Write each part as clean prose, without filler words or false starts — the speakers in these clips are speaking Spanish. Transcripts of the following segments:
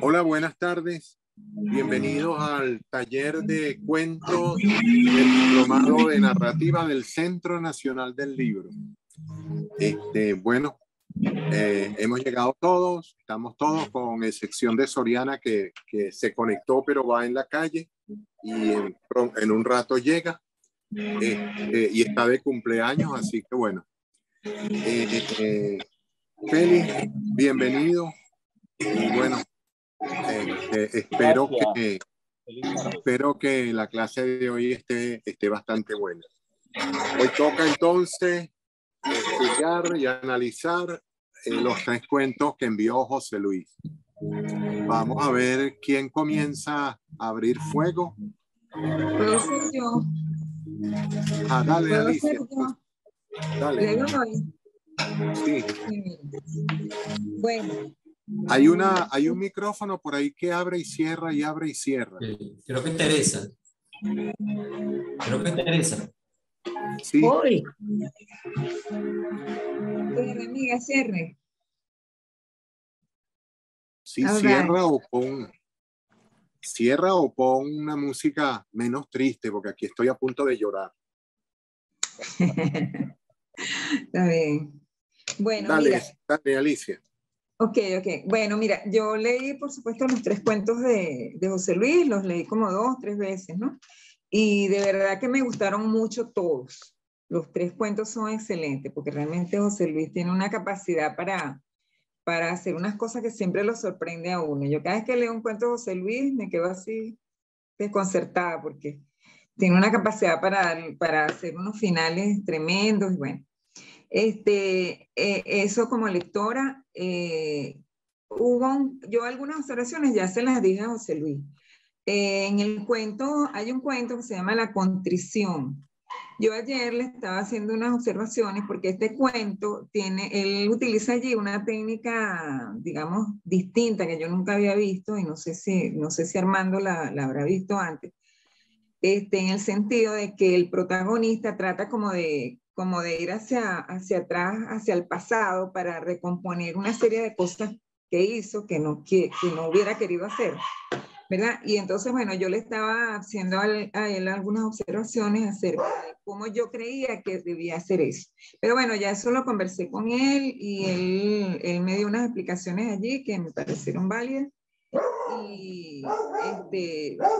Hola, buenas tardes. Bienvenidos al taller de cuentos del Diplomado de Narrativa del Centro Nacional del Libro. Hemos llegado todos, estamos todos con excepción de Soriana que se conectó pero va en la calle y en un rato llega y está de cumpleaños, así que bueno. Félix, bienvenido y bueno. Espero que la clase de hoy esté bastante buena. Hoy toca entonces estudiar y analizar los 3 cuentos que envió José Luis. Vamos a ver quién comienza a abrir fuego. ¿Puedo ser yo? Dale, ¿Puedo Alicia. ser yo? Dale. ¿Le doy? Sí. Bueno. Hay un micrófono por ahí que abre y cierra y abre y cierra. Creo que Teresa. Sí. Hoy. Amiga, cierre. Sí, cierra o pon una música menos triste, porque aquí estoy a punto de llorar. Está bien. Bueno, dale, mira. Dale, Alicia. Ok. Bueno, mira, yo leí, por supuesto, los 3 cuentos de José Luis, los leí como 2 o 3 veces, ¿no? Y de verdad que me gustaron mucho todos. Los 3 cuentos son excelentes, porque realmente José Luis tiene una capacidad para hacer unas cosas que siempre lo sorprende a uno. Yo cada vez que leo un cuento de José Luis me quedo así desconcertada, porque tiene una capacidad para hacer unos finales tremendos, y bueno. Eso como lectora, yo algunas observaciones ya se las dije a José Luis. En el cuento, hay un cuento que se llama La Contrición. Yo ayer le estaba haciendo unas observaciones porque este cuento él utiliza allí una técnica, digamos, distinta que yo nunca había visto y no sé si Armando la habrá visto antes. En el sentido de que el protagonista trata como de ir hacia atrás, hacia el pasado, para recomponer una serie de cosas que hizo que no hubiera querido hacer, ¿verdad? Y entonces, bueno, yo le estaba haciendo a él algunas observaciones acerca de cómo yo creía que debía hacer eso. Pero bueno, ya eso lo conversé con él y él me dio unas explicaciones allí que me parecieron válidas. Y,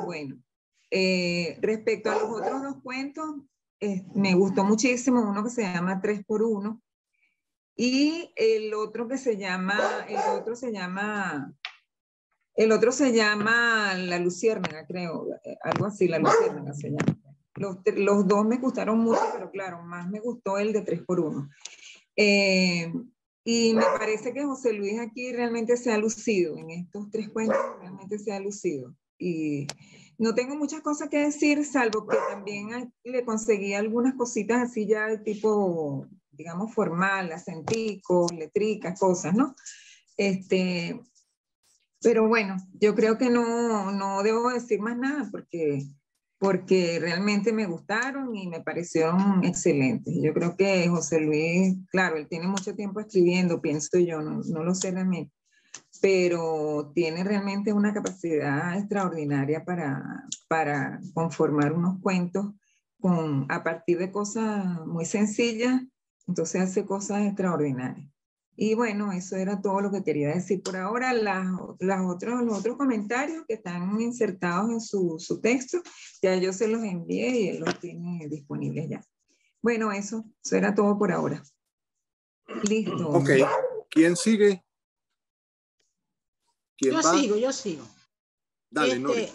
bueno, respecto a los otros 2 cuentos, me gustó muchísimo uno que se llama 3x1 y el otro se llama La Luciérnaga, creo, algo así, La Luciérnaga se llama. Los 2 me gustaron mucho, pero claro, más me gustó el de 3x1. Y me parece que José Luis aquí realmente se ha lucido, en estos 3 cuentos realmente se ha lucido. Y no tengo muchas cosas que decir, salvo que también le conseguí algunas cositas así ya de tipo, digamos, formal, acenticos, letricas, cosas, ¿no? Pero bueno, yo creo que no debo decir más nada porque realmente me gustaron y me parecieron excelentes. Yo creo que José Luis, claro, él tiene mucho tiempo escribiendo, pienso yo, no lo sé realmente, pero tiene realmente una capacidad extraordinaria para conformar unos cuentos a partir de cosas muy sencillas, entonces hace cosas extraordinarias. Y bueno, eso era todo lo que quería decir por ahora. Los otros comentarios que están insertados en su texto, ya yo se los envié y él los tiene disponibles ya. Bueno, eso era todo por ahora. Listo. Ok, ¿quién sigue? Yo sigo. Dale, Nori.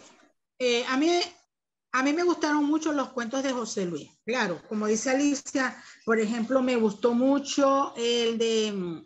A mí me gustaron mucho los cuentos de José Luis. Claro, como dice Alicia, por ejemplo, me gustó mucho el de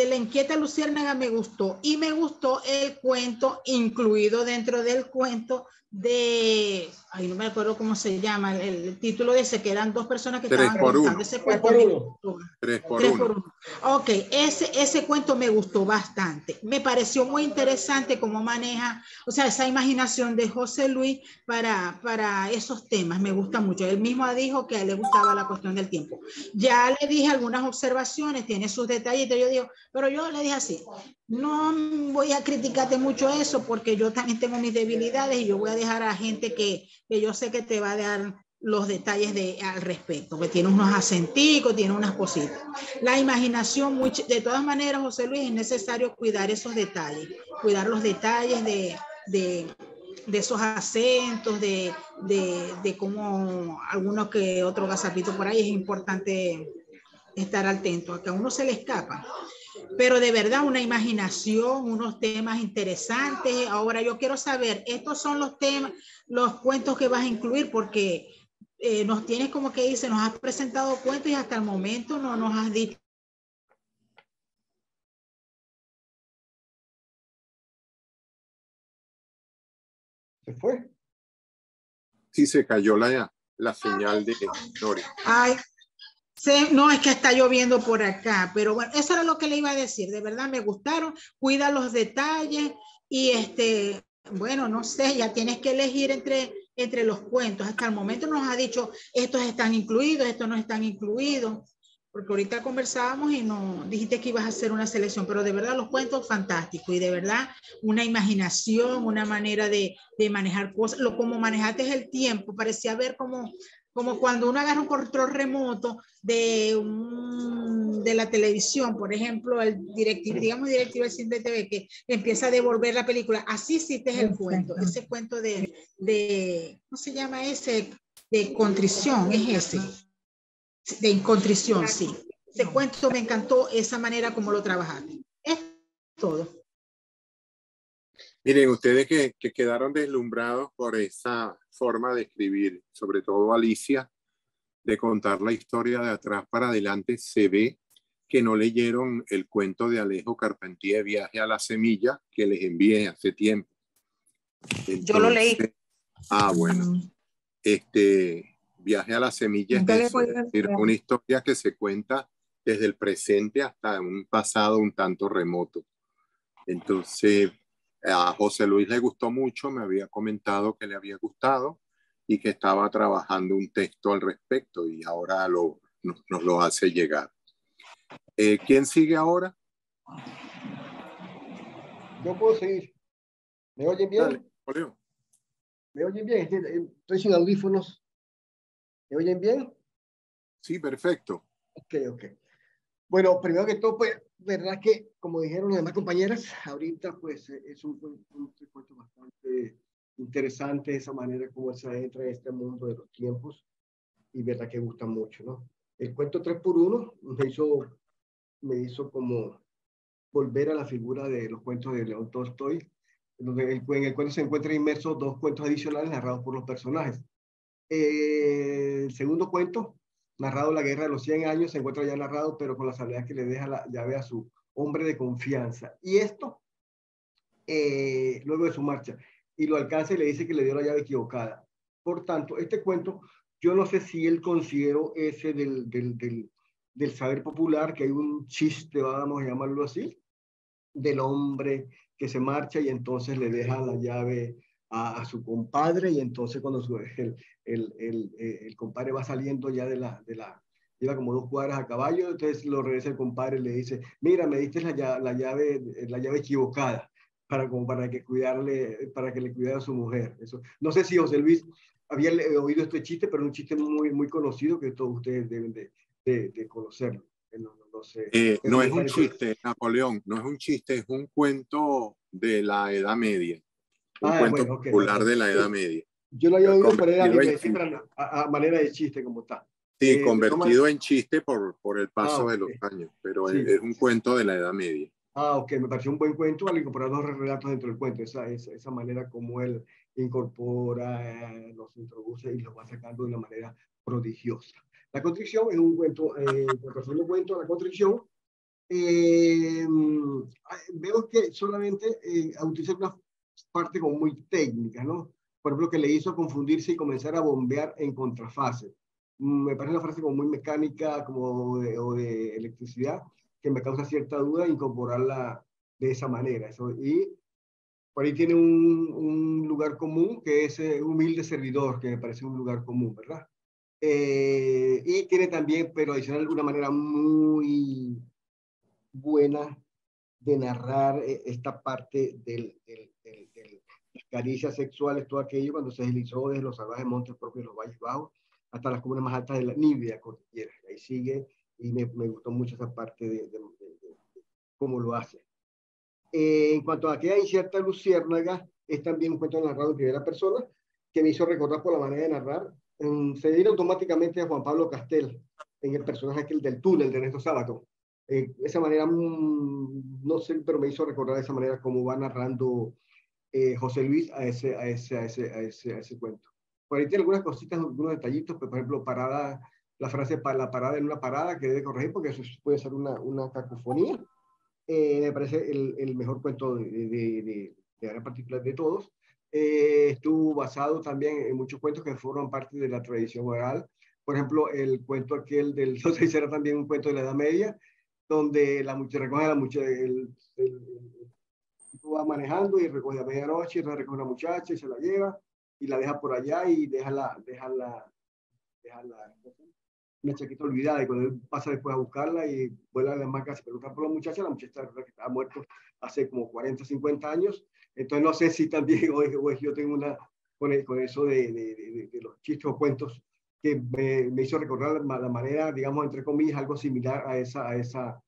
La Inquieta Luciérnaga, me gustó. Y me gustó el cuento incluido dentro del cuento ay, no me acuerdo cómo se llama, el título de ese, que eran dos personas que 3 estaban por 1. contando ese cuento. 3 por 1. 3 por 3 1. por 1. Ok, ese cuento me gustó bastante. Me pareció muy interesante cómo maneja, o sea, esa imaginación de José Luis para esos temas. Me gusta mucho. Él mismo dijo que a él le gustaba la cuestión del tiempo. Ya le dije algunas observaciones, tiene sus detallitos. Yo digo, pero yo le dije así, no voy a criticarte mucho eso porque yo también tengo mis debilidades y yo voy a dejar a gente que yo sé que te va a dar los detalles al respecto, que tiene unos acenticos, tiene unas cositas. La imaginación, de todas maneras, José Luis, es necesario cuidar esos detalles, cuidar los detalles de esos acentos, de cómo alguno que otro gazapito por ahí, es importante estar atento, a que a uno se le escapa. Pero de verdad, una imaginación, unos temas interesantes. Ahora yo quiero saber, estos son los temas, los cuentos que vas a incluir, porque nos tienes, como que dice, nos has presentado cuentos y hasta el momento no nos has dicho. ¿Se fue? Sí, se cayó la señal de Nori. Ay, no, es que está lloviendo por acá, pero bueno, eso era lo que le iba a decir. De verdad me gustaron, cuida los detalles y bueno, no sé, ya tienes que elegir entre los cuentos. Hasta el momento nos ha dicho, estos están incluidos, estos no están incluidos, porque ahorita conversábamos y no dijiste que ibas a hacer una selección, pero de verdad los cuentos fantásticos y de verdad una imaginación, una manera de manejar cosas, como manejaste el tiempo, parecía ver como cuando uno agarra un control remoto de la televisión, por ejemplo, el directivo del Cine TV, que empieza a devolver la película. Así hiciste el cuento, ese cuento de ¿cómo se llama ese? De contrición, es ese. De contrición, sí. Ese cuento me encantó, esa manera como lo trabajaste. Es todo. Miren, ustedes que quedaron deslumbrados por esa forma de escribir, sobre todo Alicia, de contar la historia de atrás para adelante, se ve que no leyeron el cuento de Alejo Carpentier, Viaje a la Semilla, que les envié hace tiempo. Entonces, yo lo leí. Bueno. Viaje a la Semilla es eso, es decir, una historia que se cuenta desde el presente hasta un pasado un tanto remoto. Entonces, a José Luis le gustó mucho, me había comentado que le había gustado y que estaba trabajando un texto al respecto y ahora nos lo hace llegar. ¿Quién sigue ahora? Yo puedo seguir. ¿Me oyen bien? Dale, Julio. ¿Me oyen bien? Estoy sin audífonos. ¿Me oyen bien? Sí, perfecto. Ok. Bueno, primero que todo, pues, verdad que, como dijeron las demás compañeras, ahorita, pues, es un cuento bastante interesante, esa manera como se entra en este mundo de los tiempos, y verdad que gusta mucho, ¿no? El cuento 3 por 1 me hizo como volver a la figura de los cuentos de León Tolstoy, donde en el cuento se encuentran inmersos dos cuentos adicionales narrados por los personajes. El segundo cuento, narrado La Guerra de los 100 años, se encuentra ya narrado, pero con la salvedad que le deja la llave a su hombre de confianza. Y esto, luego de su marcha, y lo alcanza y le dice que le dio la llave equivocada. Por tanto, este cuento, yo no sé si él consideró ese del saber popular, que hay un chiste, vamos a llamarlo así, del hombre que se marcha y entonces le deja la llave a su compadre, y entonces cuando el compadre va saliendo ya lleva como 2 cuadras a caballo, entonces lo regresa el compadre y le dice, mira, me diste la llave equivocada, para que le cuidara a su mujer. Eso. No sé si José Luis había oído este chiste, pero es un chiste muy, muy conocido que todos ustedes deben de conocerlo. No sé. No es un chiste, Napoleón, no es un chiste, es un cuento de la Edad Media. Un cuento bueno, popular de la Edad Media. Yo lo había oído, pero era a manera de chiste como está. Sí, convertido en chiste por el paso de los años, pero sí. es un cuento de la Edad Media. Ok, me pareció un buen cuento al incorporar 2 relatos dentro del cuento, esa manera como él incorpora, los introduce y los va sacando de una manera prodigiosa. La contrición es un cuento, el cuento, la contrición, veo que solamente utiliza una parte como muy técnica, ¿no? por ejemplo, que le hizo confundirse y comenzar a bombear en contrafase. Me parece una frase como muy mecánica, como o de electricidad, que me causa cierta duda incorporarla de esa manera. Eso, y por ahí tiene un lugar común que es humilde servidor, que me parece un lugar común, ¿verdad? Y tiene también, pero adicional, una manera muy buena de narrar esta parte las caricias sexuales, todo aquello, cuando se deslizó desde los salvajes montes propios de los valles bajos hasta las comunas más altas de la Nívea cordillera. Ahí sigue, y me gustó mucho esa parte de cómo lo hace. En cuanto a aquella incierta luciérnaga, es también un cuento narrado en primera persona que me hizo recordar por la manera de narrar. Se dirige automáticamente a Juan Pablo Castel en el personaje aquel del túnel de Ernesto Sábato. Esa manera, no sé, pero me hizo recordar de esa manera cómo va narrando José Luis a ese cuento. Por ahí tiene algunas cositas, algunos detallitos, pero, por ejemplo, la frase para la parada en una parada que debe corregir porque eso puede ser una cacofonía. Me parece el mejor cuento de gran particular de todos. Estuvo basado también en muchos cuentos que forman parte de la tradición oral. Por ejemplo, el cuento aquel del no sé si era también un cuento de la Edad Media, donde recoge a la muchacha, el tipo va manejando y recoge a medianoche, y recoge a una muchacha y se la lleva y la deja por allá y deja una chaqueta olvidada, y cuando él pasa después a buscarla y vuelve a la marca, se pregunta por la muchacha que estaba muerto hace como 40, 50 años. Entonces no sé si también o yo tengo una con eso de los chistes o cuentos que me hizo recordar la manera, digamos, entre comillas, algo similar a esa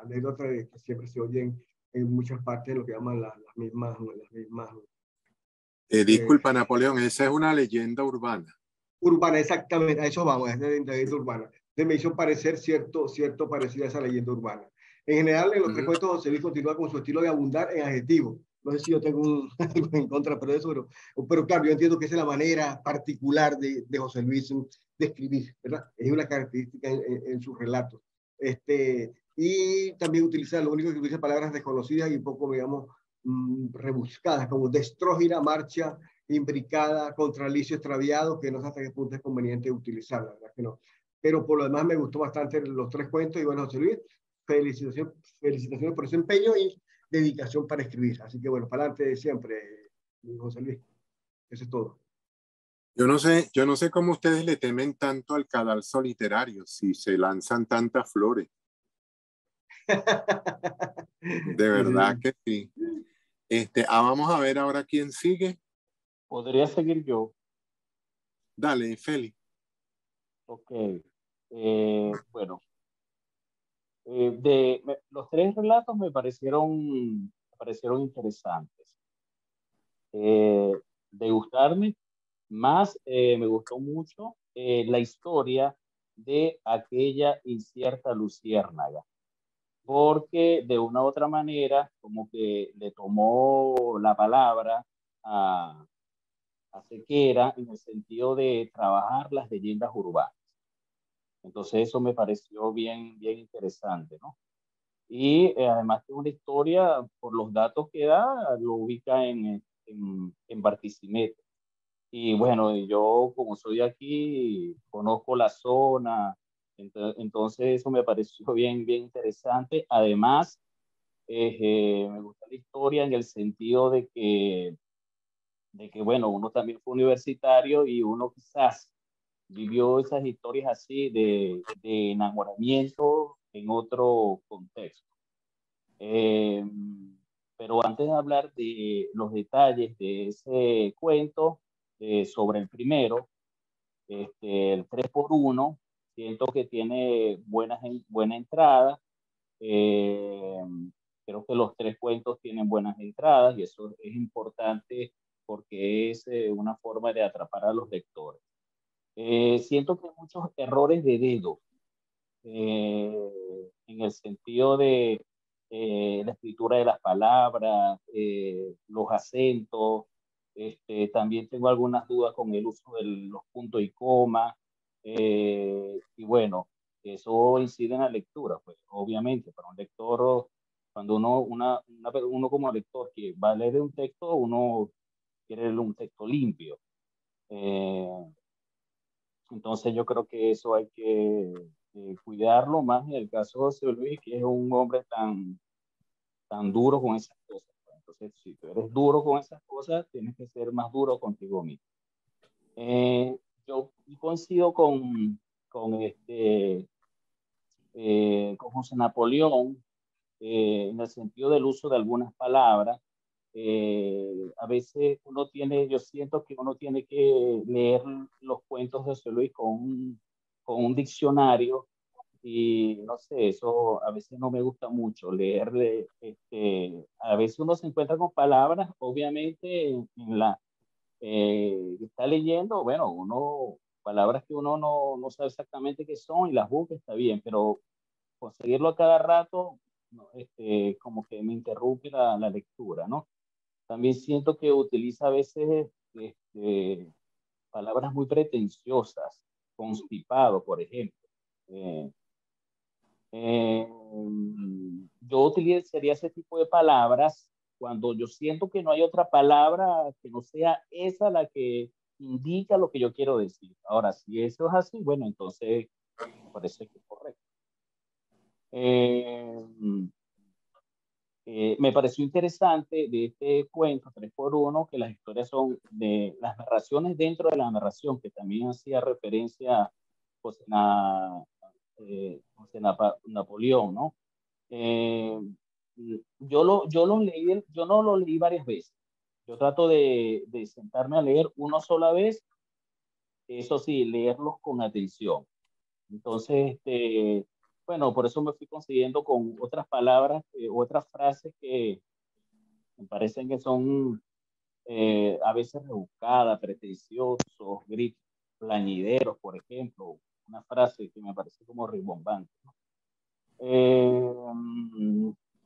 anécdota que siempre se oyen en muchas partes de lo que llaman las mismas disculpa, Napoleón, esa es una leyenda urbana. Urbana, exactamente, a eso vamos, es de leyenda urbana. Me hizo parecer cierto parecido a esa leyenda urbana. En general, en los tres cuentos, José Luis continúa con su estilo de abundar en adjetivos. No sé si yo tengo algo en contra, pero eso, pero claro, yo entiendo que esa es la manera particular de José Luis de escribir, ¿verdad? Es una característica en sus relatos. Y también utiliza, lo único que utiliza palabras desconocidas y un poco, digamos, rebuscadas, como destrógira, marcha, imbricada, contralicio extraviado, que no sé hasta qué punto es conveniente utilizar, la verdad que no. Pero por lo demás me gustó bastante los tres cuentos y bueno, José Luis, felicitaciones por ese empeño y dedicación para escribir. Así que bueno, para adelante siempre, José Luis. Eso es todo. Yo no sé cómo ustedes le temen tanto al cadalso literario, si se lanzan tantas flores. De verdad que sí. Vamos a ver ahora quién sigue. Podría seguir yo. Dale, Feli. Ok. Bueno, los tres relatos me parecieron interesantes. De gustarme, más me gustó mucho la historia de aquella incierta luciérnaga, porque de una u otra manera como que le tomó la palabra a Sequera en el sentido de trabajar las leyendas urbanas. Entonces eso me pareció bien interesante, ¿no? Y además que una historia, por los datos que da, lo ubica en Barquisimeto. Y bueno, yo como soy de aquí, conozco la zona, entonces eso me pareció bien interesante. Además, me gusta la historia en el sentido de que bueno, uno también fue universitario y uno quizás vivió esas historias así de enamoramiento en otro contexto. Pero antes de hablar de los detalles de ese cuento, sobre el primero, el 3x1, siento que tiene buena entrada. Creo que los tres cuentos tienen buenas entradas y eso es importante porque es una forma de atrapar a los lectores. Siento que hay muchos errores de dedo en el sentido de la escritura de las palabras, los acentos. También tengo algunas dudas con el uso de los puntos y comas. Y bueno, eso incide en la lectura, pues obviamente, para un lector, cuando uno como lector que va a leer un texto, uno quiere un texto limpio. Entonces yo creo que eso hay que cuidarlo más en el caso de José Luis, que es un hombre tan duro con esas cosas. Entonces, si tú eres duro con esas cosas, tienes que ser más duro contigo mismo. Yo coincido con José Napoleón en el sentido del uso de algunas palabras. A veces yo siento que uno tiene que leer los cuentos de José Luis con un diccionario, y no sé, eso a veces no me gusta mucho leerle. A veces uno se encuentra con palabras, obviamente, está leyendo, bueno, palabras que uno no sabe exactamente qué son y las busca, está bien, pero conseguirlo a cada rato, no, como que me interrumpe la lectura, ¿no? También siento que utiliza a veces palabras muy pretenciosas, constipado, por ejemplo. Eh, eh, yo utilizaría ese tipo de palabras cuando yo siento que no hay otra palabra que no sea esa la que indica lo que yo quiero decir. Ahora, si eso es así, bueno, entonces me parece que es correcto. Eh, Me pareció interesante de este cuento 3x1 que las historias son de las narraciones dentro de la narración, que también hacía referencia a José, Napoleón, ¿no? Eh, yo no lo leí varias veces. Yo trato de sentarme a leer una sola vez, eso sí, leerlos con atención. Entonces, bueno, por eso me fui consiguiendo con otras palabras, otras frases que me parecen que son a veces rebuscadas, pretenciosos, gritos, plañideros, por ejemplo, una frase que me parece como rimbombante, ¿no?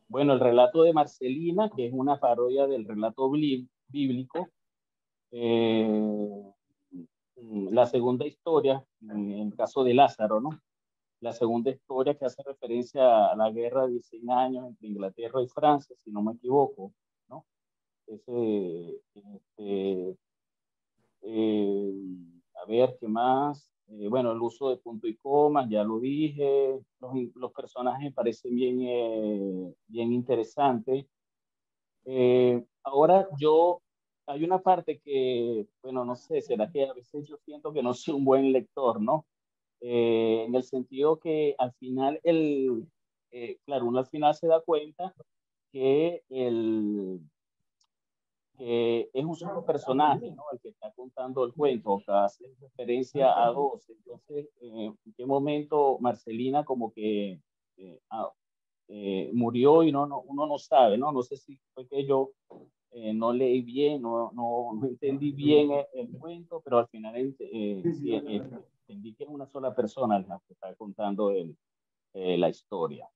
Bueno, el relato de Marcelina, que es una parodia del relato bíblico. La segunda historia, en el caso de Lázaro, ¿no? La segunda historia que hace referencia a la guerra de 100 años entre Inglaterra y Francia, si no me equivoco, ¿no? Este, eh, a ver, ¿qué más? Bueno, el uso de punto y coma, ya lo dije. Los personajes me parecen bien interesantes. Ahora hay una parte que, bueno, no sé, será que a veces yo siento que no soy un buen lector, ¿no? En el sentido que al final, claro, uno al final se da cuenta que que es un solo personaje, ¿no? El que está contando el cuento, o sea, hace referencia a dos. Entonces, ¿en qué momento Marcelina como que murió y uno no sabe, ¿no? No sé si fue que yo no leí bien, no entendí bien el cuento, pero al final sí, entendí que es una sola persona la que está contando la historia.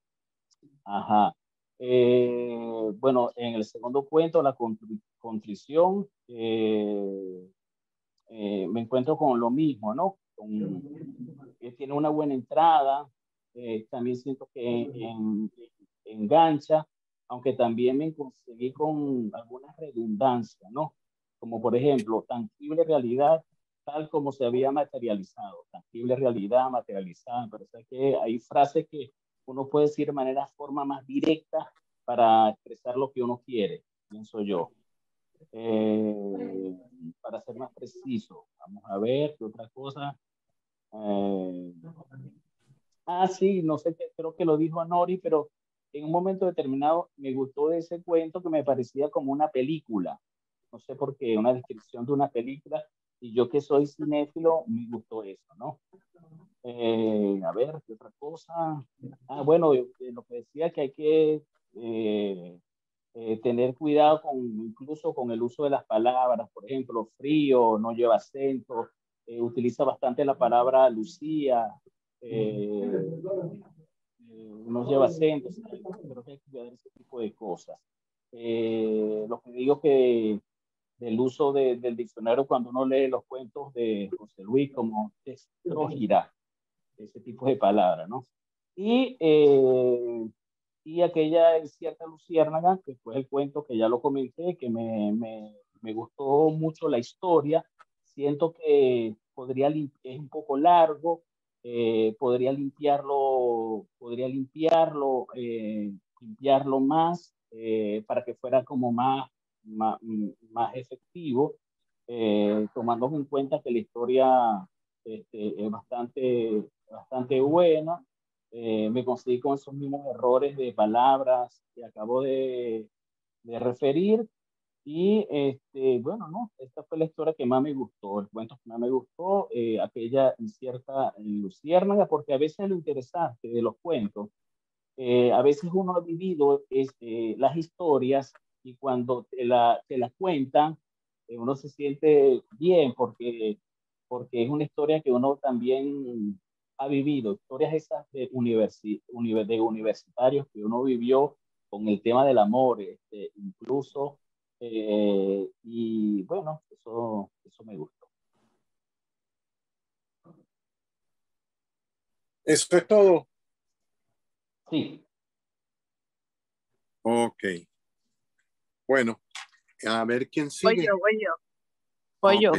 Ajá. Bueno, en el segundo cuento, la contrición, me encuentro con lo mismo, ¿no? Tiene una buena entrada, también siento que engancha, aunque también me conseguí con algunas redundancias, ¿no? Como por ejemplo, tangible realidad tal como se había materializado, tangible realidad materializada. Me parece que hay frases que uno puede decir de forma más directa para expresar lo que uno quiere, pienso yo. Para ser más preciso, vamos a ver qué otra cosa. Eh, sí, no sé, creo que lo dijo Nori, pero en un momento determinado me gustó de ese cuento que me parecía como una película. No sé por qué, una descripción de una película. Y yo que soy cinéfilo, me gustó eso, ¿no? A ver, ¿qué otra cosa? Bueno, lo que decía que hay que tener cuidado incluso con el uso de las palabras. Por ejemplo, frío, no lleva acento, utiliza bastante la palabra Lucía, no lleva acentos. Creo que hay que cuidar ese tipo de cosas. Lo que digo que del uso del diccionario cuando uno lee los cuentos de José Luis como estrógira, ese tipo de palabras, ¿no? Y aquella cierta luciérnaga, que fue el cuento que ya lo comenté, que me me gustó mucho la historia. Siento que es un poco largo, limpiarlo más para que fuera como más efectivo, tomando en cuenta que la historia es bastante buena. Me conseguí con esos mismos errores de palabras que acabo de referir. Y bueno, no, esta fue la historia que más me gustó, el cuento que más me gustó, aquella incierta luciérnaga, porque a veces lo interesante de los cuentos, a veces uno ha vivido las historias y cuando te la cuentan, uno se siente bien porque es una historia que uno también ha vivido, historias esas de universitarios que uno vivió con el tema del amor, incluso, y bueno, eso me gustó. ¿Eso es todo? Sí. Ok. Bueno, a ver quién sigue. Voy yo. Ok.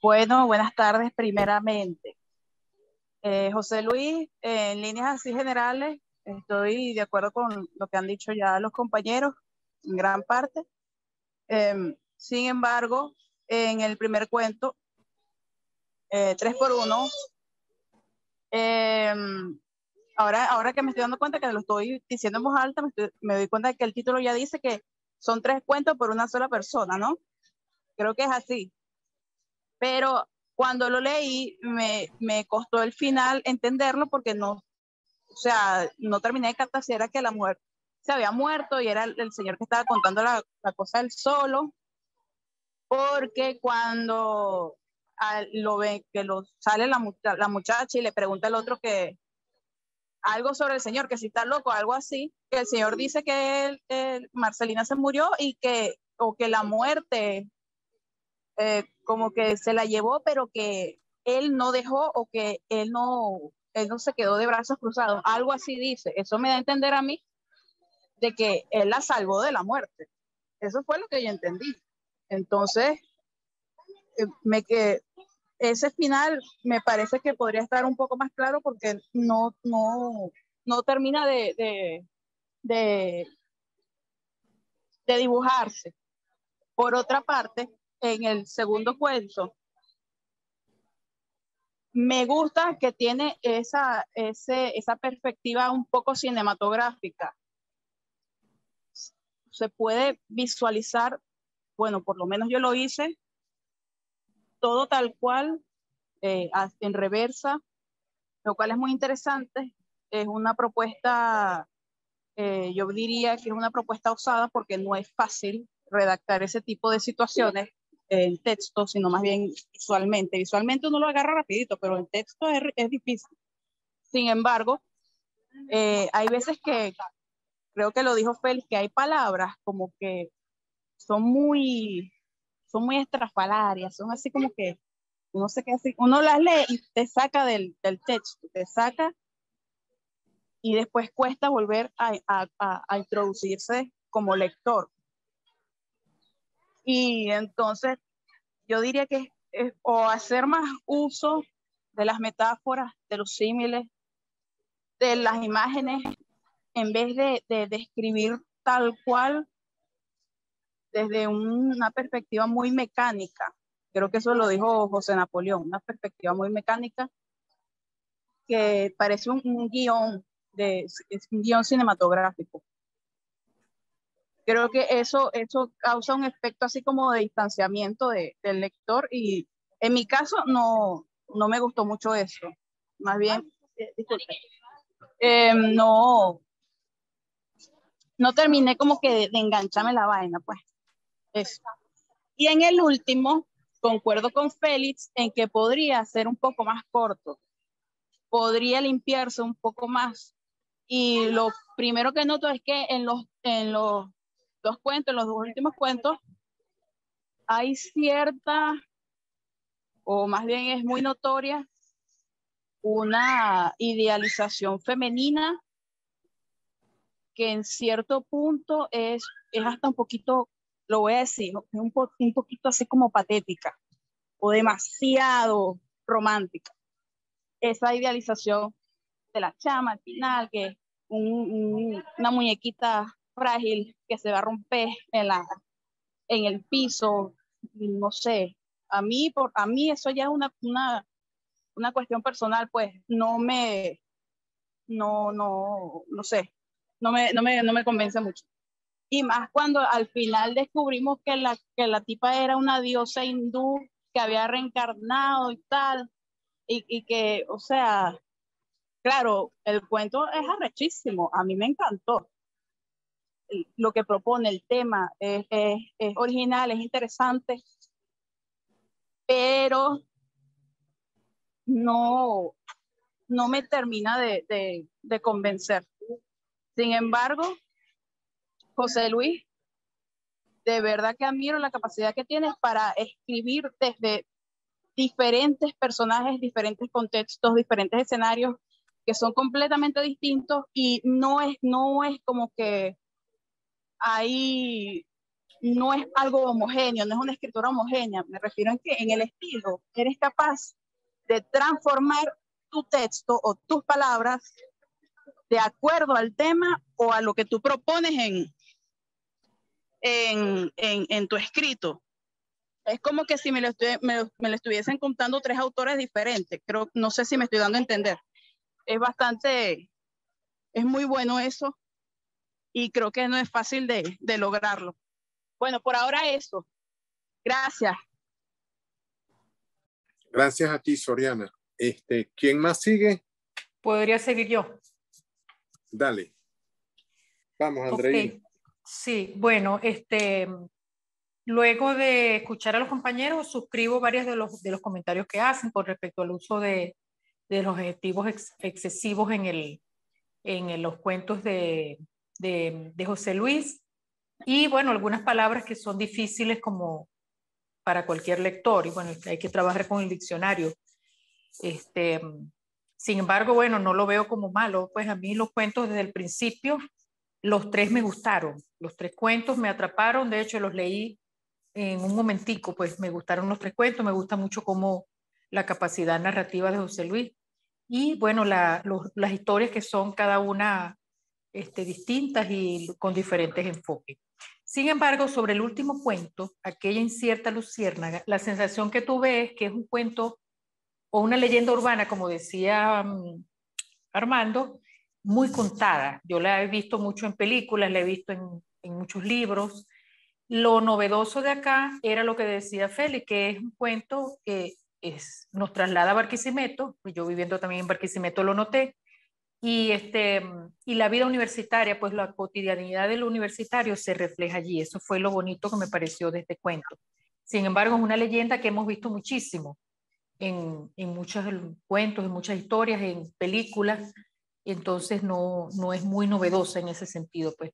Bueno, buenas tardes primeramente. José Luis, en líneas así generales, estoy de acuerdo con lo que han dicho ya los compañeros, en gran parte. Sin embargo, en el primer cuento, 3x1, ahora que me estoy dando cuenta que lo estoy diciendo en voz alta, me doy cuenta de que el título ya dice que son 3 cuentos por una sola persona, ¿no? Creo que es así. Pero cuando lo leí, me costó el final entenderlo porque no, o sea, no terminé de captar si era que la mujer se había muerto y era el señor que estaba contando la cosa él solo, porque cuando lo ve, que sale la muchacha y le pregunta al otro que algo sobre el señor, que si está loco, algo así, que el señor dice que Marcelina se murió o que la muerte como que se la llevó, pero que él no dejó o que él no se quedó de brazos cruzados, algo así dice. Eso me da a entender a mí de que él la salvó de la muerte. Eso fue lo que yo entendí. Entonces, ese final me parece que podría estar un poco más claro porque no termina de dibujarse. Por otra parte, en el segundo cuento, me gusta que tiene esa perspectiva un poco cinematográfica. Se puede visualizar, bueno, por lo menos yo lo hice, todo tal cual, en reversa, lo cual es muy interesante. Es una propuesta, yo diría que es una propuesta osada porque no es fácil redactar ese tipo de situaciones en texto, sino más bien visualmente. Visualmente uno lo agarra rapidito, pero en texto es difícil. Sin embargo, hay veces que, creo que lo dijo Félix, que hay palabras como que son muy estrafalarias, son así como que uno se queda así, uno las lee y te saca del texto, te saca y después cuesta volver a introducirse como lector. Y entonces yo diría que es o hacer más uso de las metáforas, de los símiles, de las imágenes, en vez de describir tal cual desde una perspectiva muy mecánica. Creo que eso lo dijo José Napoleón, una perspectiva muy mecánica que parece un guión, es un guión cinematográfico. Creo que eso causa un efecto así como de distanciamiento del lector y en mi caso no me gustó mucho eso. Más bien, disculpe, no terminé como que de engancharme la vaina, pues. Eso. Y en el último, concuerdo con Félix en que podría ser un poco más corto, podría limpiarse un poco más. Y lo primero que noto es que en los dos cuentos, en los dos últimos cuentos, hay cierta, o más bien es muy notoria, una idealización femenina que en cierto punto es hasta un poquito lo voy a decir, es un poquito así como patética o demasiado romántica. Esa idealización de la chama al final, que es una muñequita frágil que se va a romper en el piso, no sé. A mí eso ya es una cuestión personal, pues no sé, no me convence mucho. Y más cuando al final descubrimos que la tipa era una diosa hindú que había reencarnado y tal, y que, o sea, claro, el cuento es arrechísimo, a mí me encantó. Lo que propone el tema es original, es interesante, pero no, no me termina de convencer. Sin embargo, José Luis, de verdad que admiro la capacidad que tienes para escribir desde diferentes personajes, diferentes contextos, diferentes escenarios que son completamente distintos y no es como que ahí no es algo homogéneo, no es una escritura homogénea. Me refiero en que en el estilo eres capaz de transformar tu texto o tus palabras de acuerdo al tema o a lo que tú propones en tu escrito. Es como que si me lo estuviesen contando tres autores diferentes. Creo, no sé si me estoy dando a entender. Es muy bueno eso y creo que no es fácil de lograrlo. Bueno, por ahora eso. Gracias. Gracias a ti, Soriana. ¿Quién más sigue? Podría seguir yo. Dale. Vamos, Andreina. Okay. Sí, bueno, luego de escuchar a los compañeros, suscribo varios de los comentarios que hacen con respecto al uso de los adjetivos excesivos en los cuentos de José Luis. Y bueno, algunas palabras que son difíciles como para cualquier lector, y bueno, hay que trabajar con el diccionario. Sin embargo, bueno, no lo veo como malo, pues a mí los cuentos desde el principio, los tres me gustaron, los tres cuentos me atraparon, de hecho los leí en un momentico, pues me gustaron los tres cuentos, me gusta mucho como la capacidad narrativa de José Luis y bueno, las historias que son cada una distintas y con diferentes enfoques. Sin embargo, sobre el último cuento, aquella incierta luciérnaga, la sensación que tuve es que es un cuento o una leyenda urbana, como decía Armando, muy contada. Yo la he visto mucho en películas, la he visto en muchos libros. Lo novedoso de acá era lo que decía Félix, que es un cuento que nos traslada a Barquisimeto, yo viviendo también en Barquisimeto lo noté, y la vida universitaria, pues la cotidianidad del universitario se refleja allí. Eso fue lo bonito que me pareció de este cuento. Sin embargo, es una leyenda que hemos visto muchísimo en muchos cuentos, en muchas historias, en películas, entonces no es muy novedosa en ese sentido, pues.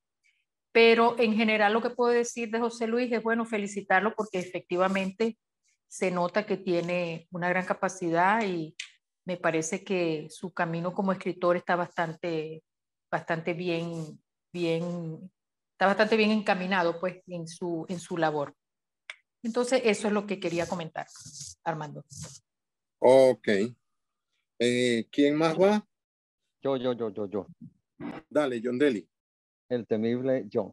Pero en general lo que puedo decir de José Luis es, bueno, felicitarlo porque efectivamente se nota que tiene una gran capacidad y me parece que su camino como escritor está bastante está bastante bien encaminado pues en su labor. Entonces eso es lo que quería comentar, Armando. Ok. ¿Quién más va? Yo. Dale, John Deli. El temible John.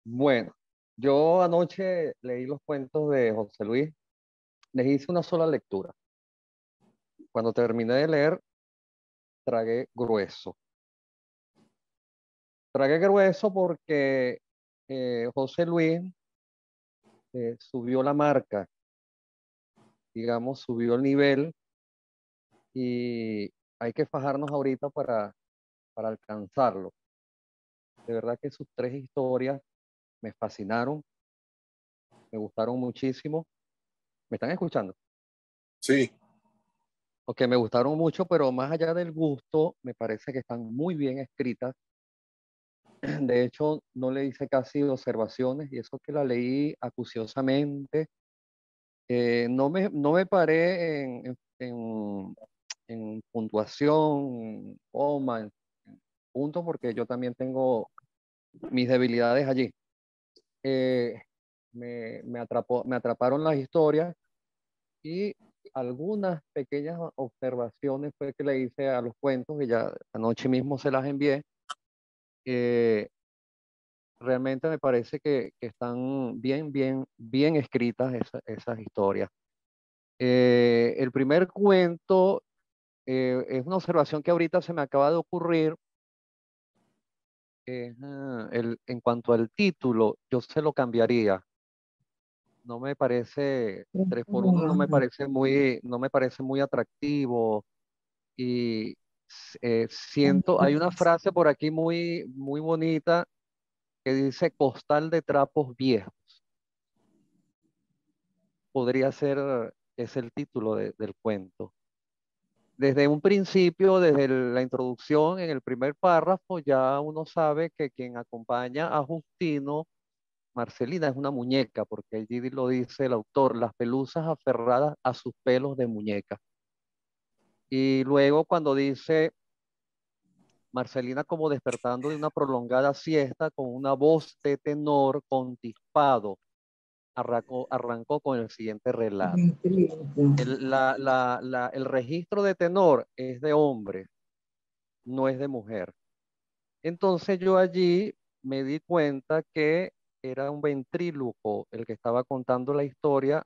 Bueno, yo anoche leí los cuentos de José Luis. Les hice una sola lectura. Cuando terminé de leer, tragué grueso. Tragué grueso porque José Luis subió la marca, digamos, subió el nivel y hay que fajarnos ahorita para alcanzarlo. De verdad que sus tres historias me fascinaron, me gustaron muchísimo. ¿Me están escuchando? Sí. Ok, me gustaron mucho, pero más allá del gusto, me parece que están muy bien escritas. De hecho, no le hice casi observaciones y eso que la leí acuciosamente. No me paré en puntuación, en coma, en punto, porque yo también tengo mis debilidades allí. me atraparon las historias y algunas pequeñas observaciones fue que le hice a los cuentos, que ya anoche mismo se las envié. Realmente me parece que están bien escritas esas historias. El primer cuento es una observación que ahorita se me acaba de ocurrir. En cuanto al título, yo se lo cambiaría. No me parece, 3x1 no me parece muy atractivo. Y siento, hay una frase por aquí muy bonita que dice costal de trapos viejos. Podría ser, es el título del cuento. Desde un principio, desde la introducción, en el primer párrafo, ya uno sabe que quien acompaña a Justino, Marcelina, es una muñeca, porque allí lo dice el autor, las pelusas aferradas a sus pelos de muñeca. Y luego cuando dice Marcelina como despertando de una prolongada siesta con una voz de tenor contispado, arrancó con el siguiente relato. El registro de tenor es de hombre, no es de mujer. Entonces yo allí me di cuenta que era un ventríloco el que estaba contando la historia.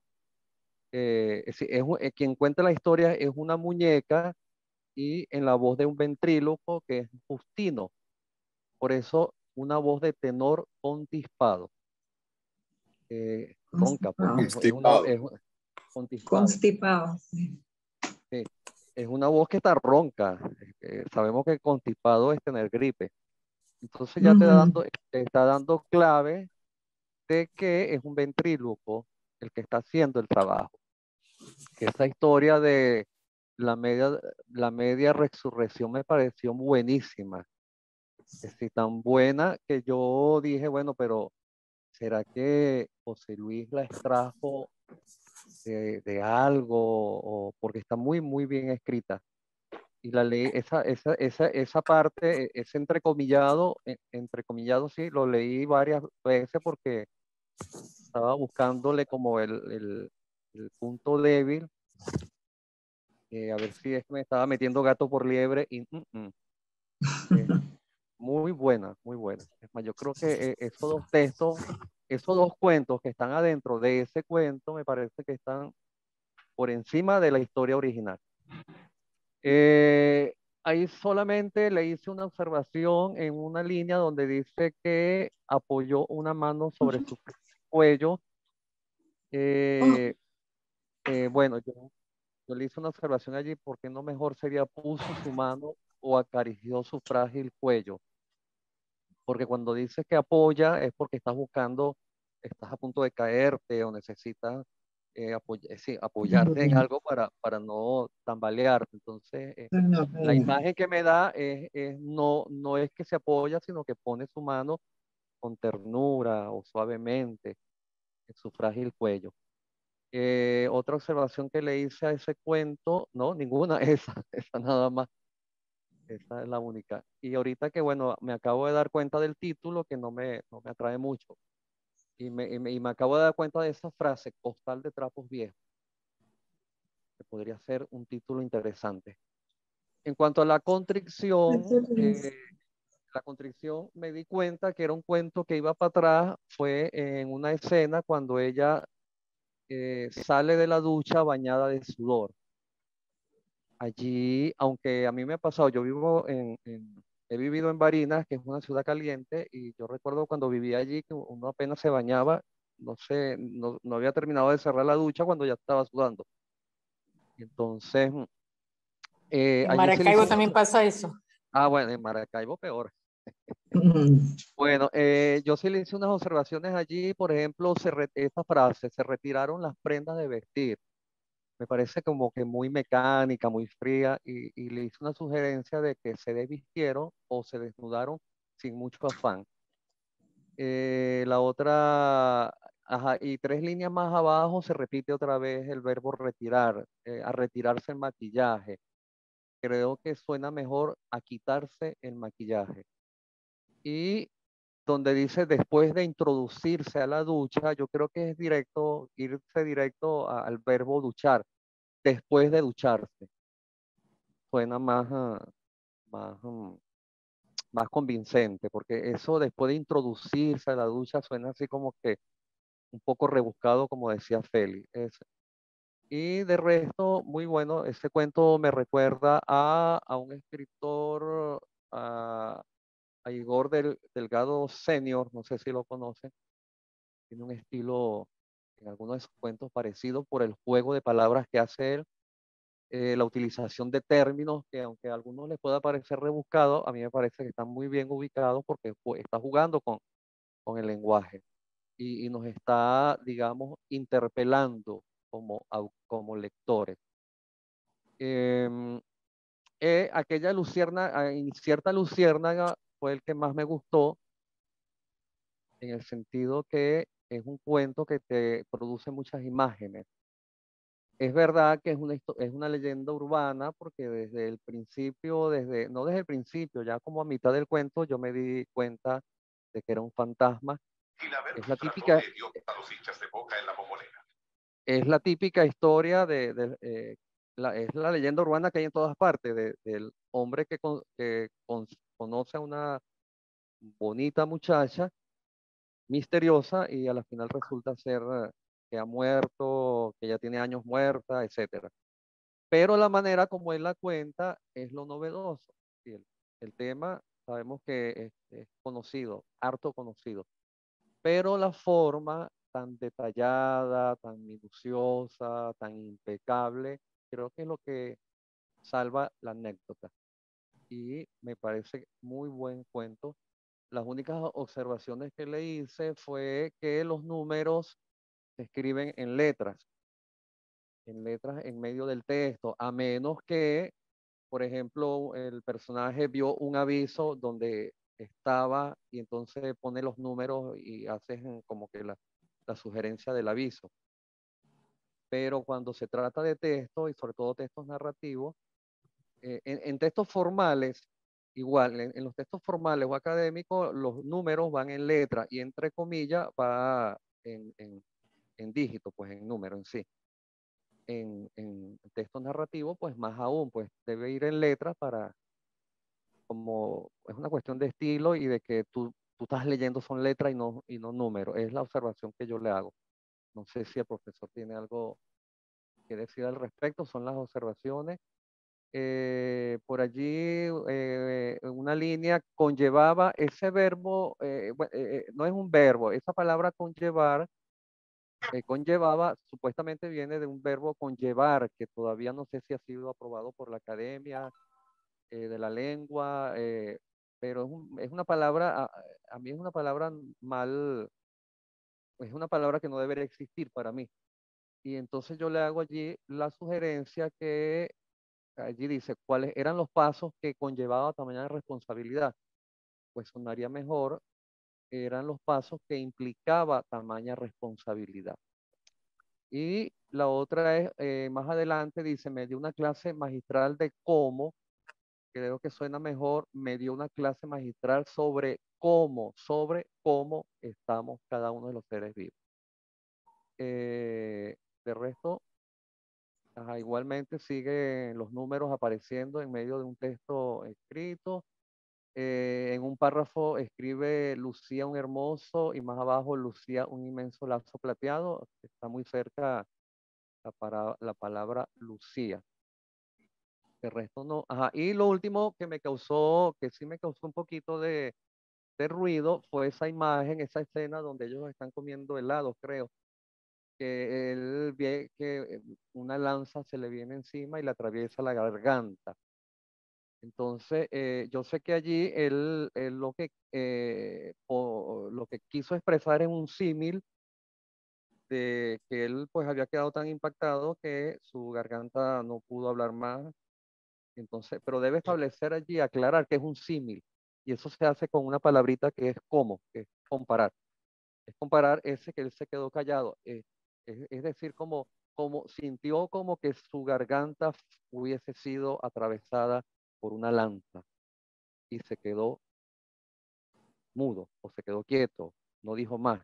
Quien cuenta la historia es una muñeca y en la voz de un ventríloco que es Justino. Por eso una voz de tenor contispado. Ronca, porque constipado. Sí. Sí, es una voz que está ronca. Sabemos que constipado es tener gripe. Entonces ya te está dando clave de que es un ventríloco el que está haciendo el trabajo. Esa historia de la media resurrección me pareció buenísima. Es decir, tan buena que yo dije, bueno, pero ¿será que José Luis la extrajo de algo? O porque está muy bien escrita. Y la leí, esa parte, ese entrecomillado, sí, lo leí varias veces porque estaba buscándole como el punto débil, a ver si es que me estaba metiendo gato por liebre y eh, muy buena, muy buena. Es más, yo creo que esos dos textos, esos dos cuentos que están adentro de ese cuento, me parece que están por encima de la historia original. Ahí solamente le hice una observación en una línea donde dice que apoyó una mano sobre su cuello. Bueno, yo le hice una observación allí, porque no mejor sería puso su mano o acarició su frágil cuello. Porque cuando dices que apoya es porque estás buscando, estás a punto de caerte o necesitas apoyarte en algo para no tambalearte. Entonces, la imagen que me da no es que se apoya, sino que pone su mano con ternura o suavemente en su frágil cuello. Otra observación que le hice a ese cuento, no, ninguna, esa nada más. Esa es la única. Y ahorita que, bueno, me acabo de dar cuenta del título que no me atrae mucho. Y me acabo de dar cuenta de esa frase, costal de trapos viejos, que podría ser un título interesante. En cuanto a la contrición me di cuenta que era un cuento que iba para atrás. Fue en una escena cuando ella sale de la ducha bañada de sudor. Allí, aunque a mí me ha pasado, yo he vivido en Barinas, que es una ciudad caliente, y yo recuerdo cuando vivía allí que uno apenas se bañaba, no sé, no había terminado de cerrar la ducha cuando ya estaba sudando. Entonces, En allí se le Maracaibo hizo... también pasa eso. Ah, bueno, en Maracaibo peor. Bueno, yo sí le hice unas observaciones allí, por ejemplo, esta frase, se retiraron las prendas de vestir. Me parece como que muy mecánica, muy fría, y le hice una sugerencia de que se desvistieron o se desnudaron sin mucho afán. La otra, ajá, y 3 líneas más abajo se repite otra vez el verbo retirar, a retirarse el maquillaje. Creo que suena mejor a quitarse el maquillaje. Y donde dice después de introducirse a la ducha, yo creo que es directo, irse directo al verbo duchar, después de ducharse. Suena más, más, más convincente, porque eso después de introducirse a la ducha suena así como que un poco rebuscado, como decía Félix. Y de resto, muy bueno, ese cuento me recuerda a un escritor, a Igor Delgado Senior, no sé si lo conocen, tiene un estilo en algunos de sus cuentos parecido por el juego de palabras que hace él, la utilización de términos que aunque a algunos les pueda parecer rebuscado, a mí me parece que están muy bien ubicados porque está jugando con el lenguaje y nos está, digamos, interpelando como lectores. Aquella cierta luciérnaga fue el que más me gustó en el sentido que es un cuento que te produce muchas imágenes. Es verdad que es una leyenda urbana porque desde el principio, no desde el principio, ya como a mitad del cuento yo me di cuenta de que era un fantasma. Es la típica, es la típica historia es la leyenda urbana que hay en todas partes, del hombre que conoce a una bonita muchacha misteriosa y a la final resulta ser que ha muerto, que ya tiene años muerta, etcétera. Pero la manera como él la cuenta es lo novedoso. Y el tema sabemos que es conocido, harto conocido, pero la forma tan detallada, tan minuciosa, tan impecable, creo que es lo que salva la anécdota. Y me parece muy buen cuento. Las únicas observaciones que le hice fue que los números se escriben en letras en medio del texto, a menos que, por ejemplo, el personaje vio un aviso donde estaba y entonces pone los números y hace como que la sugerencia del aviso. Pero cuando se trata de texto y sobre todo textos narrativos, en textos formales, igual, en los textos formales o académicos, los números van en letra y entre comillas va en dígito, pues en número en sí. En texto narrativo, pues más aún, pues debe ir en letra como es una cuestión de estilo y de que tú estás leyendo son letras y no números. Es la observación que yo le hago. No sé si el profesor tiene algo que decir al respecto, son las observaciones. Por allí una línea conllevaba ese verbo, no es un verbo, esa palabra conllevar, conllevaba, supuestamente viene de un verbo conllevar, que todavía no sé si ha sido aprobado por la Academia de la Lengua, pero es una palabra, a mí es una palabra mal, es una palabra que no debería existir para mí. Y entonces yo le hago allí la sugerencia que allí dice cuáles eran los pasos que conllevaba tamaña responsabilidad. Pues sonaría mejor, eran los pasos que implicaba tamaña responsabilidad. Y la otra es, más adelante dice, me dio una clase magistral de cómo, creo que suena mejor, me dio una clase magistral sobre cómo estamos cada uno de los seres vivos. De resto, igualmente siguen los números apareciendo en medio de un texto escrito. En un párrafo escribe Lucía un hermoso y más abajo Lucía un inmenso lazo plateado. Está muy cerca la palabra Lucía. El resto no. Ajá. Y lo último que sí me causó un poquito de ruido fue esa imagen, esa escena donde ellos están comiendo helado, creo. Que él ve que una lanza se le viene encima y le atraviesa la garganta. Entonces, yo sé que allí él lo que quiso expresar en un símil de que él pues había quedado tan impactado que su garganta no pudo hablar más. Entonces, pero debe establecer allí, aclarar que es un símil. Y eso se hace con una palabrita que es como, que es comparar. Es comparar ese que él se quedó callado. Es decir, como sintió como que su garganta hubiese sido atravesada por una lanza y se quedó mudo o se quedó quieto, no dijo más.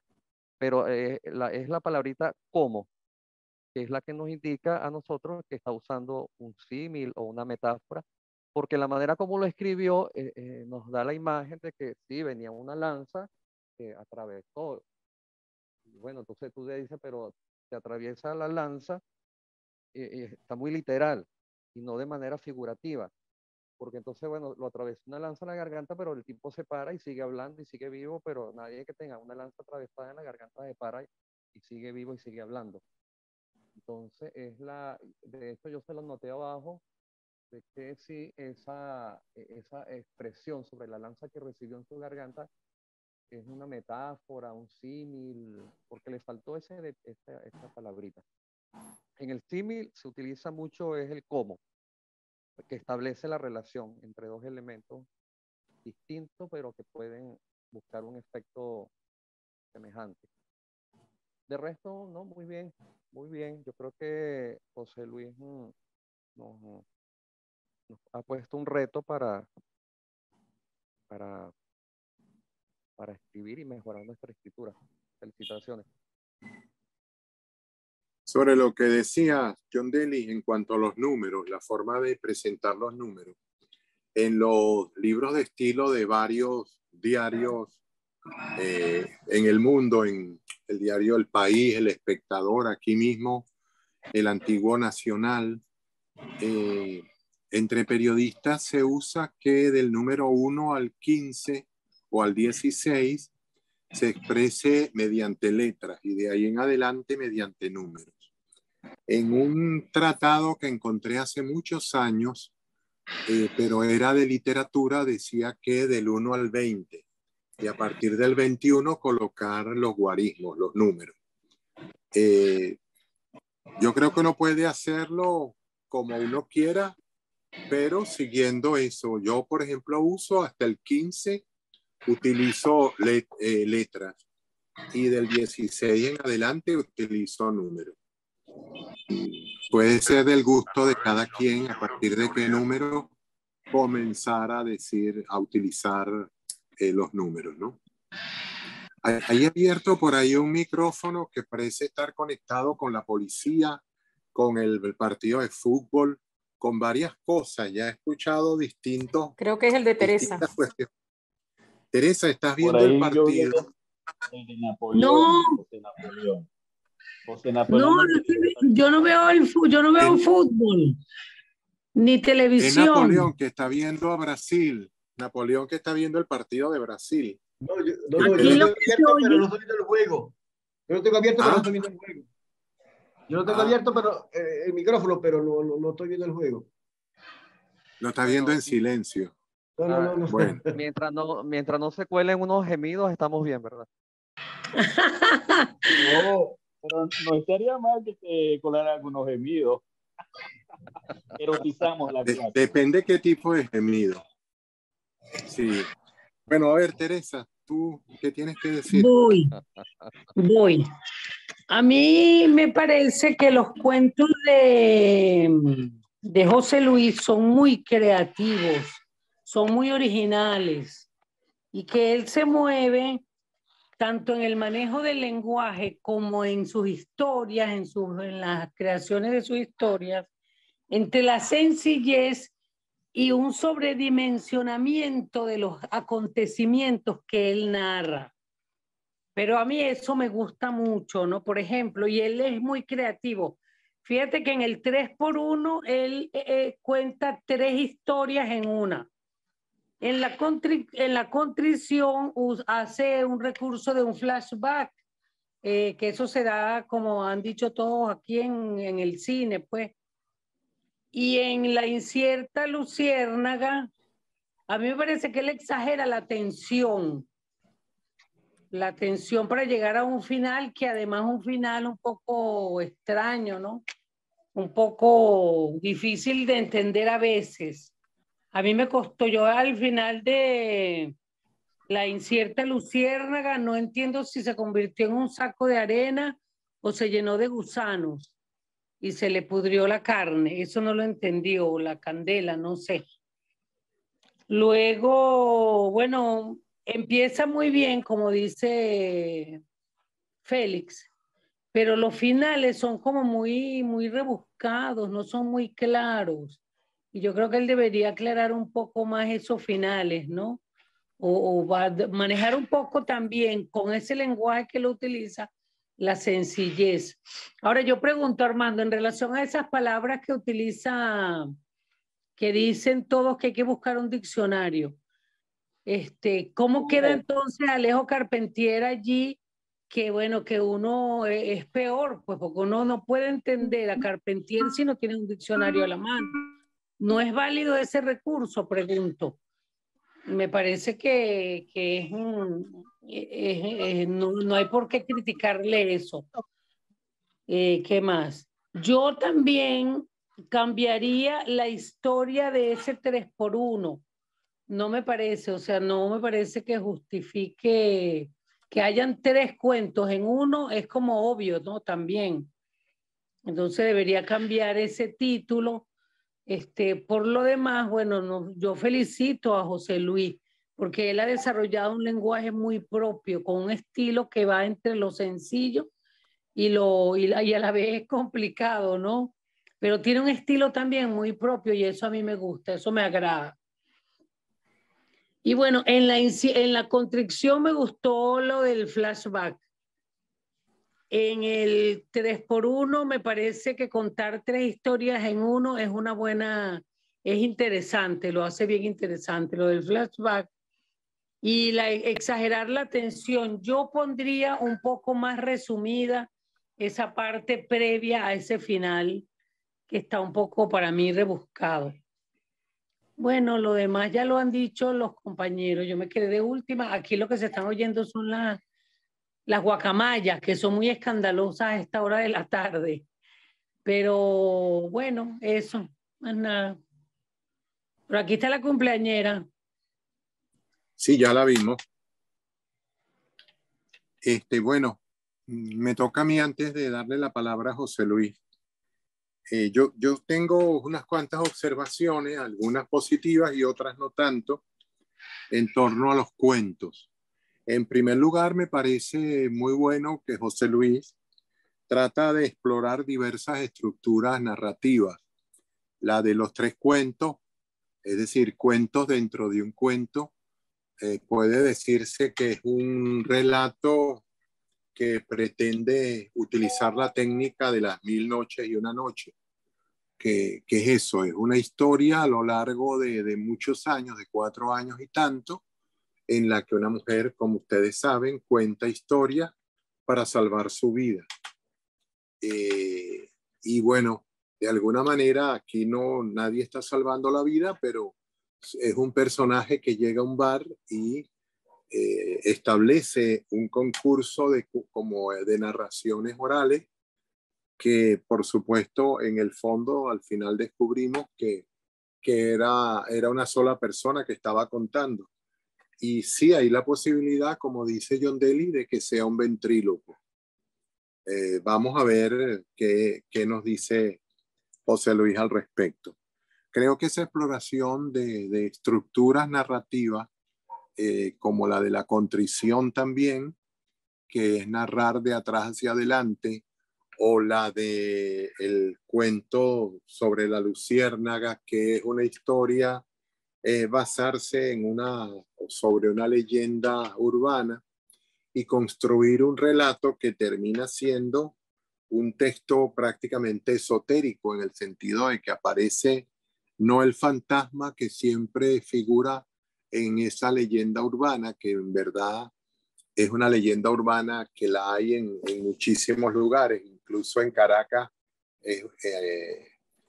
Pero es la palabrita como, que es la que nos indica a nosotros que está usando un símil o una metáfora, porque la manera como lo escribió nos da la imagen de que sí, venía una lanza que atravesó. Y bueno, entonces tú le dices, pero se atraviesa la lanza, está muy literal y no de manera figurativa, porque entonces, bueno, lo atravesó una lanza en la garganta, pero el tipo se para y sigue hablando y sigue vivo, pero nadie que tenga una lanza atravesada en la garganta se para y sigue vivo y sigue hablando. Entonces, de esto yo se lo noté abajo, de que sí, esa expresión sobre la lanza que recibió en su garganta es una metáfora, un símil, porque le faltó esta palabrita. En el símil se utiliza mucho es el cómo, que establece la relación entre dos elementos distintos, pero que pueden buscar un efecto semejante. De resto, no, muy bien, muy bien. Yo creo que José Luis nos ha puesto un reto para escribir y mejorar nuestra escritura. Felicitaciones. Sobre lo que decía John Daly en cuanto a los números, la forma de presentar los números. En los libros de estilo de varios diarios en el mundo, en el diario El País, El Espectador, aquí mismo, el Antiguo Nacional, entre periodistas se usa que del número 1 al 15 o al 16 se exprese mediante letras y de ahí en adelante mediante números. En un tratado que encontré hace muchos años, pero era de literatura, decía que del 1 al 20 y a partir del 21 colocar los guarismos, los números. Yo creo que uno puede hacerlo como uno quiera, pero siguiendo eso. Yo, por ejemplo, uso hasta el 15, utilizo letras y del 16 en adelante utilizo números. Puede ser del gusto de cada quien a partir de qué número comenzar a utilizar los números, ¿no? Hay abierto por ahí un micrófono que parece estar conectado con la policía, con el partido de fútbol, con varias cosas. Ya he escuchado distintos. Creo que es el de Teresa. Teresa, ¿estás Por viendo ahí el partido? El de Napoleón. No. José Napoleón. No, yo no veo fútbol, ni Es televisión. Napoleón que está viendo a Brasil. Napoleón que está viendo el partido de Brasil. No, yo lo tengo abierto, pero no estoy viendo el juego. Yo lo tengo abierto, pero no estoy viendo el juego. Yo lo tengo abierto, pero el micrófono, pero no estoy viendo el juego. Lo está viendo en silencio. No. Bueno. Mientras no se cuelen unos gemidos, estamos bien, ¿verdad? No, pero no estaría mal que te colaran algunos gemidos. Erotizamos la clase. Depende qué tipo de gemido. Sí. Bueno, a ver, Teresa, ¿tú qué tienes que decir? Voy. A mí me parece que los cuentos de José Luis son muy creativos, son muy originales y que él se mueve tanto en el manejo del lenguaje como en sus historias, en las creaciones de sus historias, entre la sencillez y un sobredimensionamiento de los acontecimientos que él narra. Pero a mí eso me gusta mucho, ¿no? Por ejemplo, y él es muy creativo. Fíjate que en el 3x1 él cuenta 3 historias en una. En la contrición hace un recurso de un flashback, que eso se da, como han dicho todos aquí en el cine, pues. Y en la incierta luciérnaga, a mí me parece que él exagera la tensión para llegar a un final que además es un final un poco extraño, ¿no? Un poco difícil de entender a veces. A mí me costó, yo al final de la incierta luciérnaga, no entiendo si se convirtió en un saco de arena o se llenó de gusanos y se le pudrió la carne. Eso no lo entendió, la candela, no sé. Luego, bueno, empieza muy bien, como dice Félix, pero los finales son como muy rebuscados, no son muy claros. Y yo creo que él debería aclarar un poco más esos finales, ¿no? O manejar un poco también con ese lenguaje que lo utiliza, la sencillez. Ahora yo pregunto, Armando, en relación a esas palabras que utiliza, que dicen todos que hay que buscar un diccionario, ¿cómo queda entonces Alejo Carpentier allí? Que bueno, que uno es peor, pues porque uno no puede entender a Carpentier si no tiene un diccionario a la mano. ¿No es válido ese recurso? Pregunto. Me parece que no hay por qué criticarle eso. ¿Qué más? Yo también cambiaría la historia de ese 3x1. No me parece, o sea, no me parece que justifique que hayan 3 cuentos en uno, es como obvio, ¿no? También. Entonces debería cambiar ese título. Por lo demás, bueno, no, yo felicito a José Luis, porque él ha desarrollado un lenguaje muy propio, con un estilo que va entre lo sencillo y a la vez es complicado, ¿no? Pero tiene un estilo también muy propio y eso a mí me gusta, eso me agrada. Y bueno, en la constricción me gustó lo del flashback. En el 3x1 me parece que contar 3 historias en uno es una buena, es interesante, lo hace bien interesante, lo del flashback. Y exagerar la tensión, yo pondría un poco más resumida esa parte previa a ese final, que está un poco para mí rebuscado. Bueno, lo demás ya lo han dicho los compañeros, yo me quedé de última. Aquí lo que se están oyendo son las guacamayas, que son muy escandalosas a esta hora de la tarde. Pero bueno, eso, más nada. Pero aquí está la cumpleañera. Sí, ya la vimos. Bueno, me toca a mí antes de darle la palabra a José Luis. Yo tengo unas cuantas observaciones, algunas positivas y otras no tanto, en torno a los cuentos. En primer lugar, me parece muy bueno que José Luis trata de explorar diversas estructuras narrativas. La de los 3 cuentos, es decir, cuentos dentro de un cuento, puede decirse que es un relato que pretende utilizar la técnica de las 1000 noches y una noche. ¿Qué es eso? Es una historia a lo largo de muchos años, de 4 años y tanto, en la que una mujer, como ustedes saben, cuenta historias para salvar su vida. Y bueno, de alguna manera aquí nadie está salvando la vida, pero es un personaje que llega a un bar y establece un concurso como de narraciones orales que, por supuesto, en el fondo al final descubrimos que era una sola persona que estaba contando. Y sí hay la posibilidad, como dice John Daly, de que sea un ventríloco. Vamos a ver qué nos dice José Luis al respecto. Creo que esa exploración de estructuras narrativas, como la de la contrición también, que es narrar de atrás hacia adelante, o la de el cuento sobre la luciérnaga, que es una historia basarse sobre una leyenda urbana y construir un relato que termina siendo un texto prácticamente esotérico, en el sentido de que aparece no el fantasma que siempre figura en esa leyenda urbana, que en verdad es una leyenda urbana que la hay en muchísimos lugares, incluso en Caracas.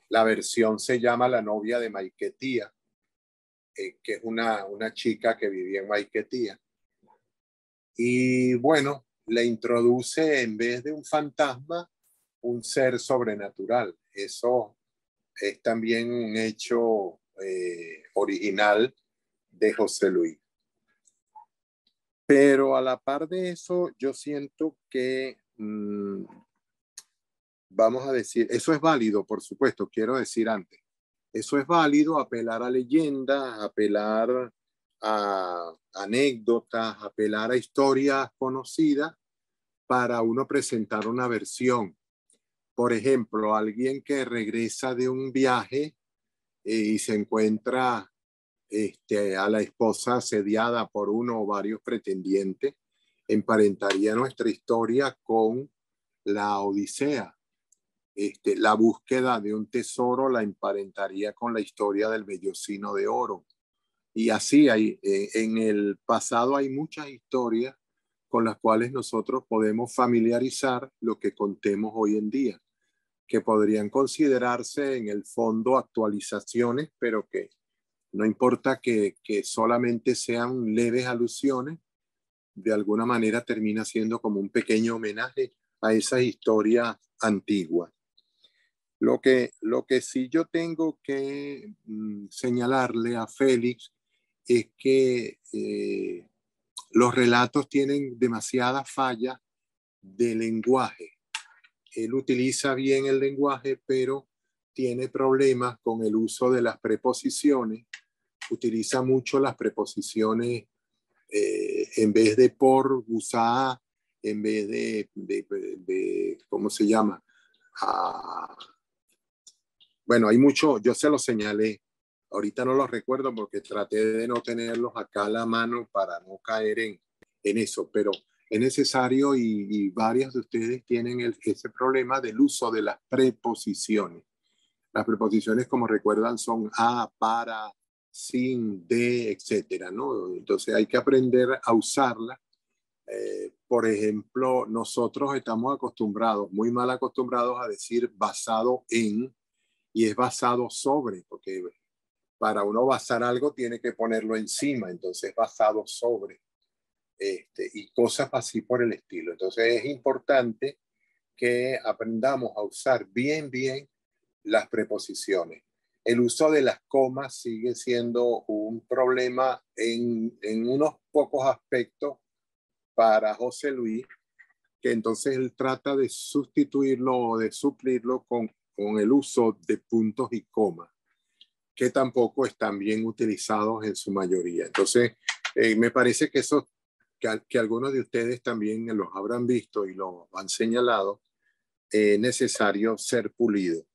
La versión se llama La novia de Maiquetía, que es una chica que vivía en Maiquetía. Y bueno, le introduce en vez de un fantasma, un ser sobrenatural. Eso es también un hecho original de José Luis. Pero a la par de eso, yo siento que, vamos a decir, eso es válido, por supuesto, quiero decir antes. Eso es válido, apelar a leyendas, apelar a anécdotas, apelar a historias conocidas para uno presentar una versión. Por ejemplo, alguien que regresa de un viaje y se encuentra a la esposa asediada por uno o varios pretendientes, emparentaría nuestra historia con la Odisea. La búsqueda de un tesoro la emparentaría con la historia del vellocino de oro. Y así en el pasado hay muchas historias con las cuales nosotros podemos familiarizar lo que contemos hoy en día, que podrían considerarse en el fondo actualizaciones, pero que no importa que solamente sean leves alusiones, de alguna manera termina siendo como un pequeño homenaje a esas historias antiguas. Lo que sí yo tengo que señalarle a Félix es que los relatos tienen demasiadas fallas de lenguaje. Él utiliza bien el lenguaje, pero tiene problemas con el uso de las preposiciones. Utiliza mucho las preposiciones en vez de por, usar, en vez de ¿cómo se llama? Bueno, hay mucho, yo se lo señalé. Ahorita no los recuerdo porque traté de no tenerlos acá a la mano para no caer en eso, pero es necesario y varias de ustedes tienen ese problema del uso de las preposiciones. Las preposiciones, como recuerdan, son a, para, sin, de, etcétera, ¿no? Entonces hay que aprender a usarlas. Por ejemplo, nosotros estamos acostumbrados, muy mal acostumbrados a decir basado en, y es basado sobre, porque para uno basar algo tiene que ponerlo encima, entonces basado sobre, y cosas así por el estilo. Entonces es importante que aprendamos a usar bien las preposiciones. El uso de las comas sigue siendo un problema en unos pocos aspectos para José Luis, que entonces él trata de sustituirlo o de suplirlo con el uso de puntos y comas, que tampoco están bien utilizados en su mayoría. Entonces, me parece que eso, que algunos de ustedes también los habrán visto y lo han señalado, es necesario ser pulido.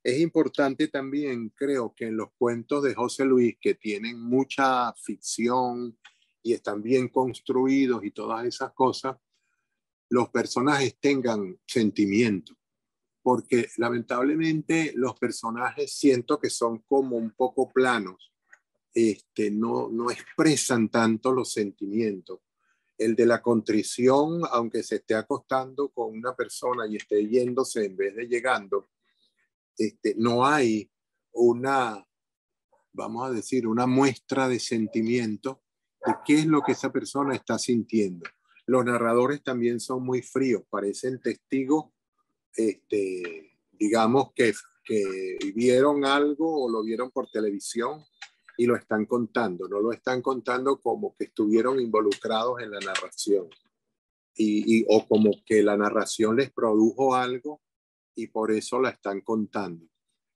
Es importante también, creo, que en los cuentos de José Luis, que tienen mucha ficción y están bien construidos y todas esas cosas, los personajes tengan sentimientos, porque lamentablemente los personajes siento que son como un poco planos, no expresan tanto los sentimientos. El de la contrición, aunque se esté acostando con una persona y esté yéndose en vez de llegando, no hay una, vamos a decir, una muestra de sentimiento de qué es lo que esa persona está sintiendo. Los narradores también son muy fríos, parecen testigos, digamos que vieron algo o lo vieron por televisión y lo están contando, no lo están contando como que estuvieron involucrados en la narración o como que la narración les produjo algo y por eso la están contando.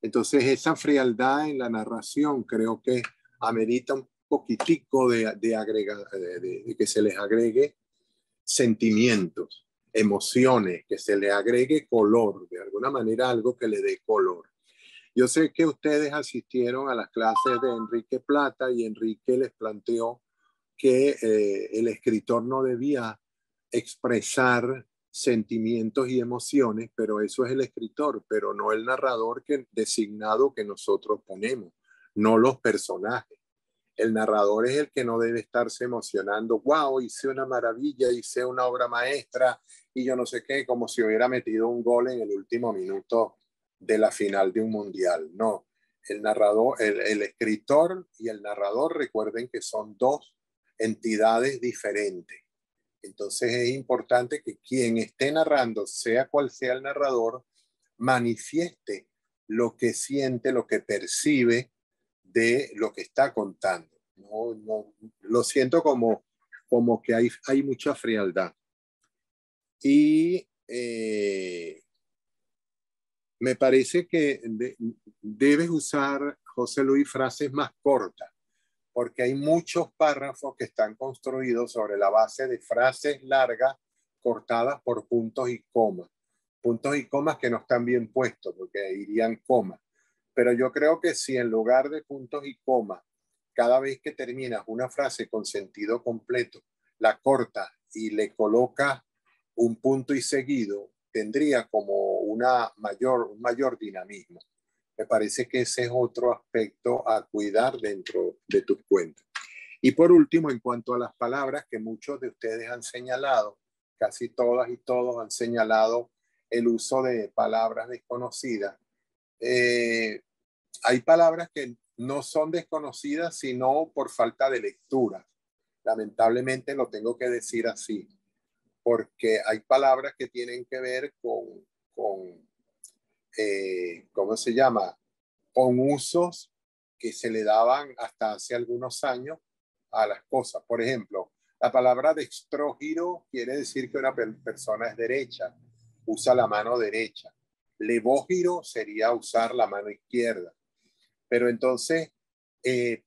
Entonces esa frialdad en la narración creo que amerita un poquitico de que se les agregue sentimientos, emociones, que se le agregue color, de alguna manera algo que le dé color. Yo sé que ustedes asistieron a las clases de Enrique Plata y Enrique les planteó que el escritor no debía expresar sentimientos y emociones, pero eso es el escritor, pero no el narrador designado que nosotros ponemos, no los personajes. El narrador es el que no debe estarse emocionando, wow, hice una maravilla, hice una obra maestra y yo no sé qué, como si hubiera metido un gol en el último minuto de la final de un mundial. No, el narrador, el escritor y el narrador, recuerden que son dos entidades diferentes. Entonces es importante que quien esté narrando, sea cual sea el narrador, manifieste lo que siente, lo que percibe de lo que está contando. No, lo siento como que hay mucha frialdad. Y me parece que debes usar, José Luis, frases más cortas. porque hay muchos párrafos que están construidos sobre la base de frases largas cortadas por puntos y comas. Puntos y comas que no están bien puestos porque irían comas. Pero yo creo que si en lugar de puntos y comas, cada vez que terminas una frase con sentido completo, la cortas y le colocas un punto y seguido, tendría como un mayor dinamismo. Me parece que ese es otro aspecto a cuidar dentro de tus cuentos. Y por último, en cuanto a las palabras que muchos de ustedes han señalado, casi todas y todos han señalado el uso de palabras desconocidas. Hay palabras que no son desconocidas, sino por falta de lectura. Lamentablemente lo tengo que decir así, porque hay palabras que tienen que ver con ¿cómo se llama? Con usos que se le daban hasta hace algunos años a las cosas. Por ejemplo, la palabra dextrógiro quiere decir que una persona es derecha, usa la mano derecha. Levógiro sería usar la mano izquierda. Pero entonces,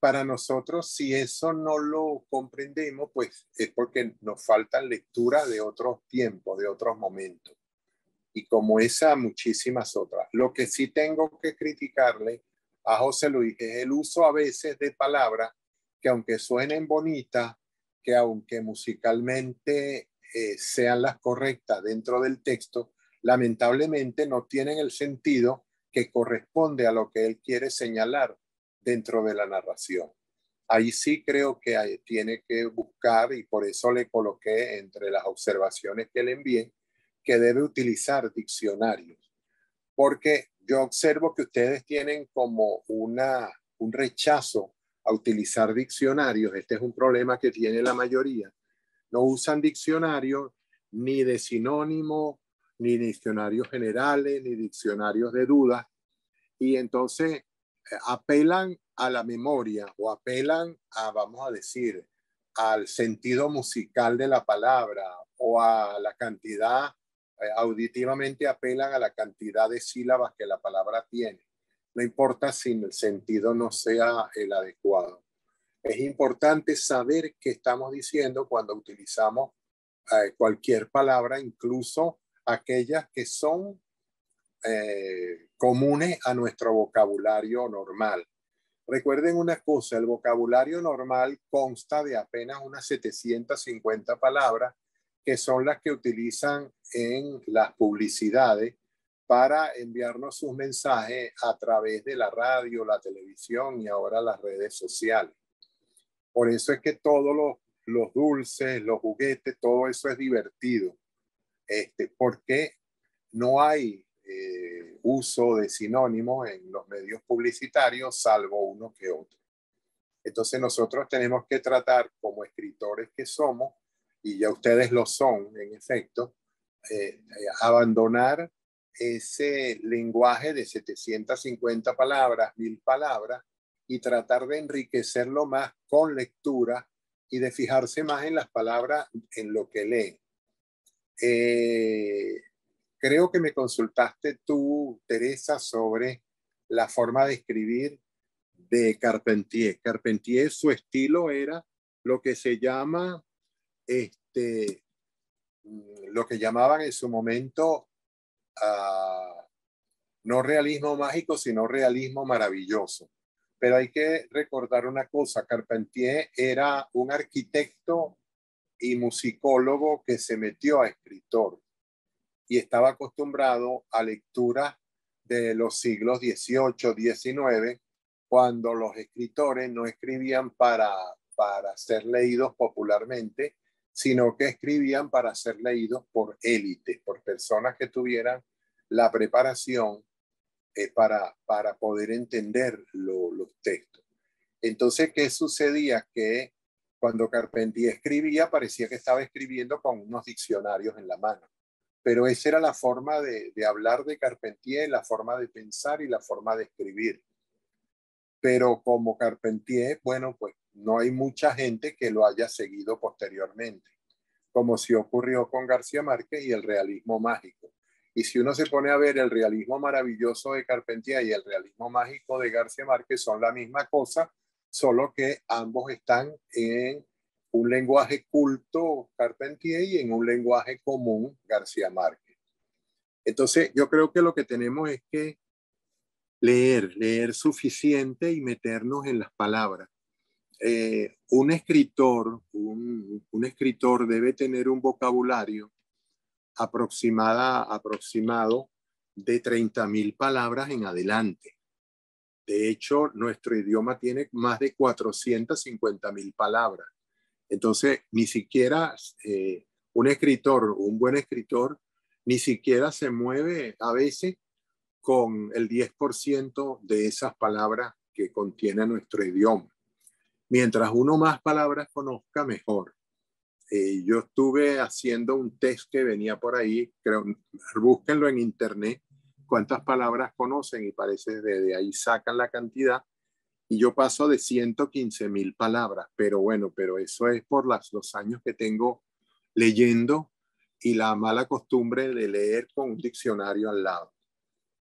para nosotros, si eso no lo comprendemos, pues es porque nos faltan lecturas de otros tiempos, de otros momentos. Y como esa, muchísimas otras. Lo que sí tengo que criticarle a José Luis es el uso a veces de palabras que aunque suenen bonitas, que aunque musicalmente sean las correctas dentro del texto, lamentablemente no tienen el sentido que corresponde a lo que él quiere señalar dentro de la narración. Ahí sí creo que tiene que buscar, y por eso le coloqué entre las observaciones que le envié, que debe utilizar diccionarios, porque yo observo que ustedes tienen como un rechazo a utilizar diccionarios. Este es un problema que tiene la mayoría. No usan diccionarios ni de sinónimo, ni diccionarios generales, ni diccionarios de dudas, y entonces apelan a la memoria o apelan a, vamos a decir, al sentido musical de la palabra o a la cantidad, auditivamente apelan a la cantidad de sílabas que la palabra tiene. No importa si el sentido no sea el adecuado. Es importante saber qué estamos diciendo cuando utilizamos cualquier palabra, incluso aquellas que son comunes a nuestro vocabulario normal. Recuerden una cosa, el vocabulario normal consta de apenas unas 750 palabras, que son las que utilizan en las publicidades para enviarnos sus mensajes a través de la radio, la televisión y ahora las redes sociales. Por eso es que todos los dulces, los juguetes, todo eso es divertido. Porque no hay uso de sinónimos en los medios publicitarios, salvo uno que otro. Entonces nosotros tenemos que tratar, como escritores que somos, y ya ustedes lo son, en efecto, abandonar ese lenguaje de 750 palabras, 1000 palabras, y tratar de enriquecerlo más con lectura y de fijarse más en las palabras, en lo que leen. Creo que me consultaste tú, Teresa, sobre la forma de escribir de Carpentier. Carpentier, su estilo era lo que se llama, lo que llamaban en su momento no realismo mágico, sino realismo maravilloso. Pero hay que recordar una cosa, Carpentier era un arquitecto y musicólogo que se metió a escritor y estaba acostumbrado a lecturas de los siglos XVIII, XIX, cuando los escritores no escribían para ser leídos popularmente, sino que escribían para ser leídos por élites, por personas que tuvieran la preparación para poder entender los textos. Entonces, ¿qué sucedía? Que cuando Carpentier escribía, parecía que estaba escribiendo con unos diccionarios en la mano. Pero esa era la forma de hablar de Carpentier, la forma de pensar y la forma de escribir. Pero como Carpentier, bueno, pues no hay mucha gente que lo haya seguido posteriormente, como si ocurrió con García Márquez y el realismo mágico. Y si uno se pone a ver el realismo maravilloso de Carpentier y el realismo mágico de García Márquez, son la misma cosa, solo que ambos están en un lenguaje culto, Carpentier, y en un lenguaje común, García Márquez. Entonces, yo creo que lo que tenemos es que leer suficiente y meternos en las palabras. Un escritor debe tener un vocabulario aproximado de 30.000 palabras en adelante. De hecho, nuestro idioma tiene más de 450.000 palabras. Entonces, ni siquiera un buen escritor, ni siquiera se mueve a veces con el 10% de esas palabras que contiene nuestro idioma. Mientras uno más palabras conozca, mejor. Yo estuve haciendo un test que venía por ahí, creo, búsquenlo en internet, cuántas palabras conocen y parece de ahí sacan la cantidad. Y yo paso de 115.000 palabras, pero bueno, pero eso es por los años que tengo leyendo y la mala costumbre de leer con un diccionario al lado,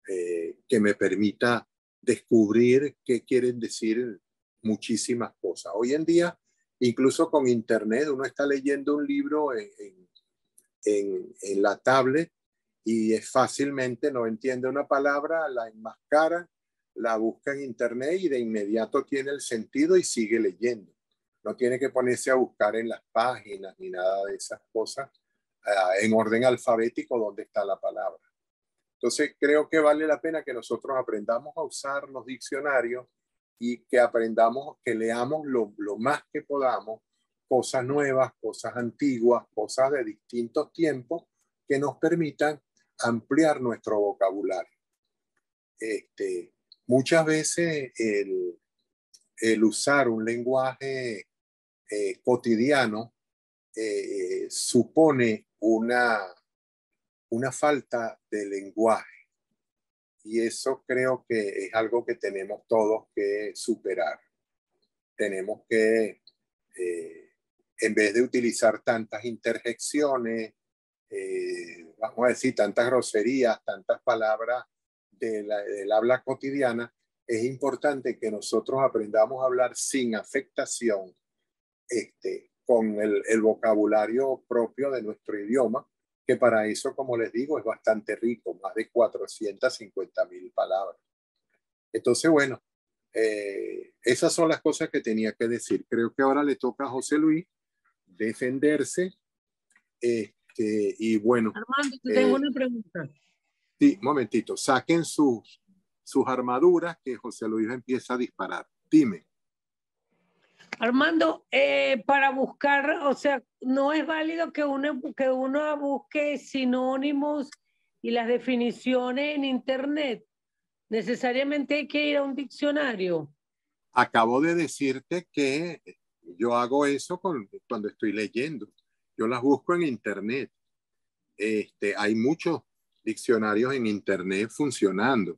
que me permita descubrir qué quieren decir muchísimas cosas. Hoy en día, incluso con internet, uno está leyendo un libro en la tablet y fácilmente no entiende una palabra, la enmascara, la busca en internet y de inmediato tiene el sentido y sigue leyendo. No tiene que ponerse a buscar en las páginas ni nada de esas cosas en orden alfabético dónde está la palabra. Entonces creo que vale la pena que nosotros aprendamos a usar los diccionarios y que aprendamos, que leamos lo más que podamos, cosas nuevas, cosas antiguas, cosas de distintos tiempos que nos permitan ampliar nuestro vocabulario. Muchas veces el usar un lenguaje cotidiano supone una falta de lenguaje. Y eso creo que es algo que tenemos todos que superar. Tenemos que, en vez de utilizar tantas interjecciones, vamos a decir, tantas groserías, tantas palabras del habla cotidiana, es importante que nosotros aprendamos a hablar sin afectación, con el vocabulario propio de nuestro idioma, que para eso, como les digo, es bastante rico, más de 450.000 palabras. Entonces, bueno, esas son las cosas que tenía que decir. Creo que ahora le toca a José Luis defenderse. Y bueno. Armando, te tengo una pregunta. Sí, un momentito. Saquen sus armaduras que José Luis empieza a disparar. Dime. Armando, para buscar, o sea, no es válido que uno busque sinónimos y las definiciones en internet. Necesariamente hay que ir a un diccionario. Acabo de decirte que yo hago eso cuando estoy leyendo. Yo las busco en internet. Hay muchos diccionarios en internet funcionando.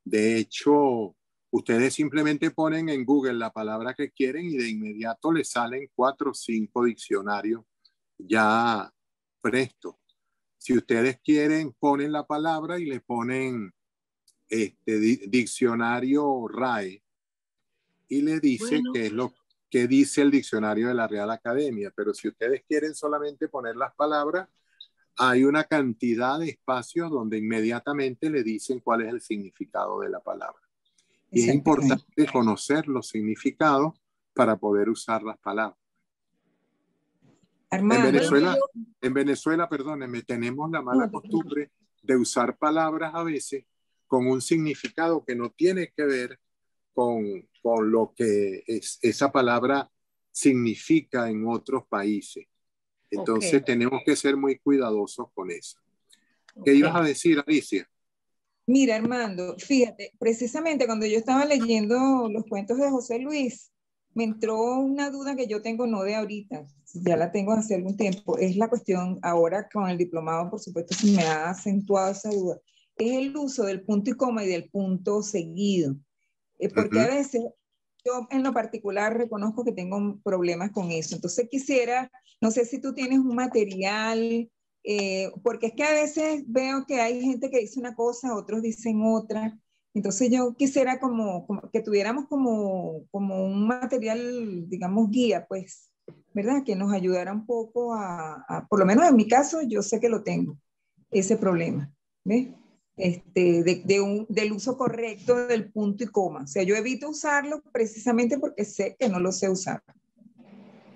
De hecho, ustedes simplemente ponen en Google la palabra que quieren y de inmediato les salen 4 o 5 diccionarios ya prestos. Si ustedes quieren, ponen la palabra y le ponen diccionario RAE y le dice qué es lo que dice el diccionario de la Real Academia. Pero si ustedes quieren solamente poner las palabras, hay una cantidad de espacios donde inmediatamente le dicen cuál es el significado de la palabra. Y es importante conocer los significados para poder usar las palabras. Armando, en Venezuela, perdónenme, tenemos la mala costumbre de usar palabras a veces con un significado que no tiene que ver con lo que esa palabra significa en otros países. Entonces tenemos que ser muy cuidadosos con eso. ¿Qué ibas a decir, Alicia? Mira, Armando, fíjate, precisamente cuando yo estaba leyendo los cuentos de José Luis, me entró una duda que yo tengo, no de ahorita, ya la tengo hace algún tiempo, es la cuestión, ahora con el diplomado, por supuesto, se me ha acentuado esa duda, es el uso del punto y coma y del punto seguido. Porque a veces yo en lo particular reconozco que tengo problemas con eso. Entonces quisiera, no sé si tú tienes un material, porque es que a veces veo que hay gente que dice una cosa, otros dicen otra. Entonces yo quisiera como que tuviéramos como un material, digamos, guía, pues, ¿verdad? Que nos ayudara un poco por lo menos en mi caso, yo sé que lo tengo, ese problema, ¿ves? Del uso correcto del punto y coma. O sea, yo evito usarlo precisamente porque sé que no lo sé usar.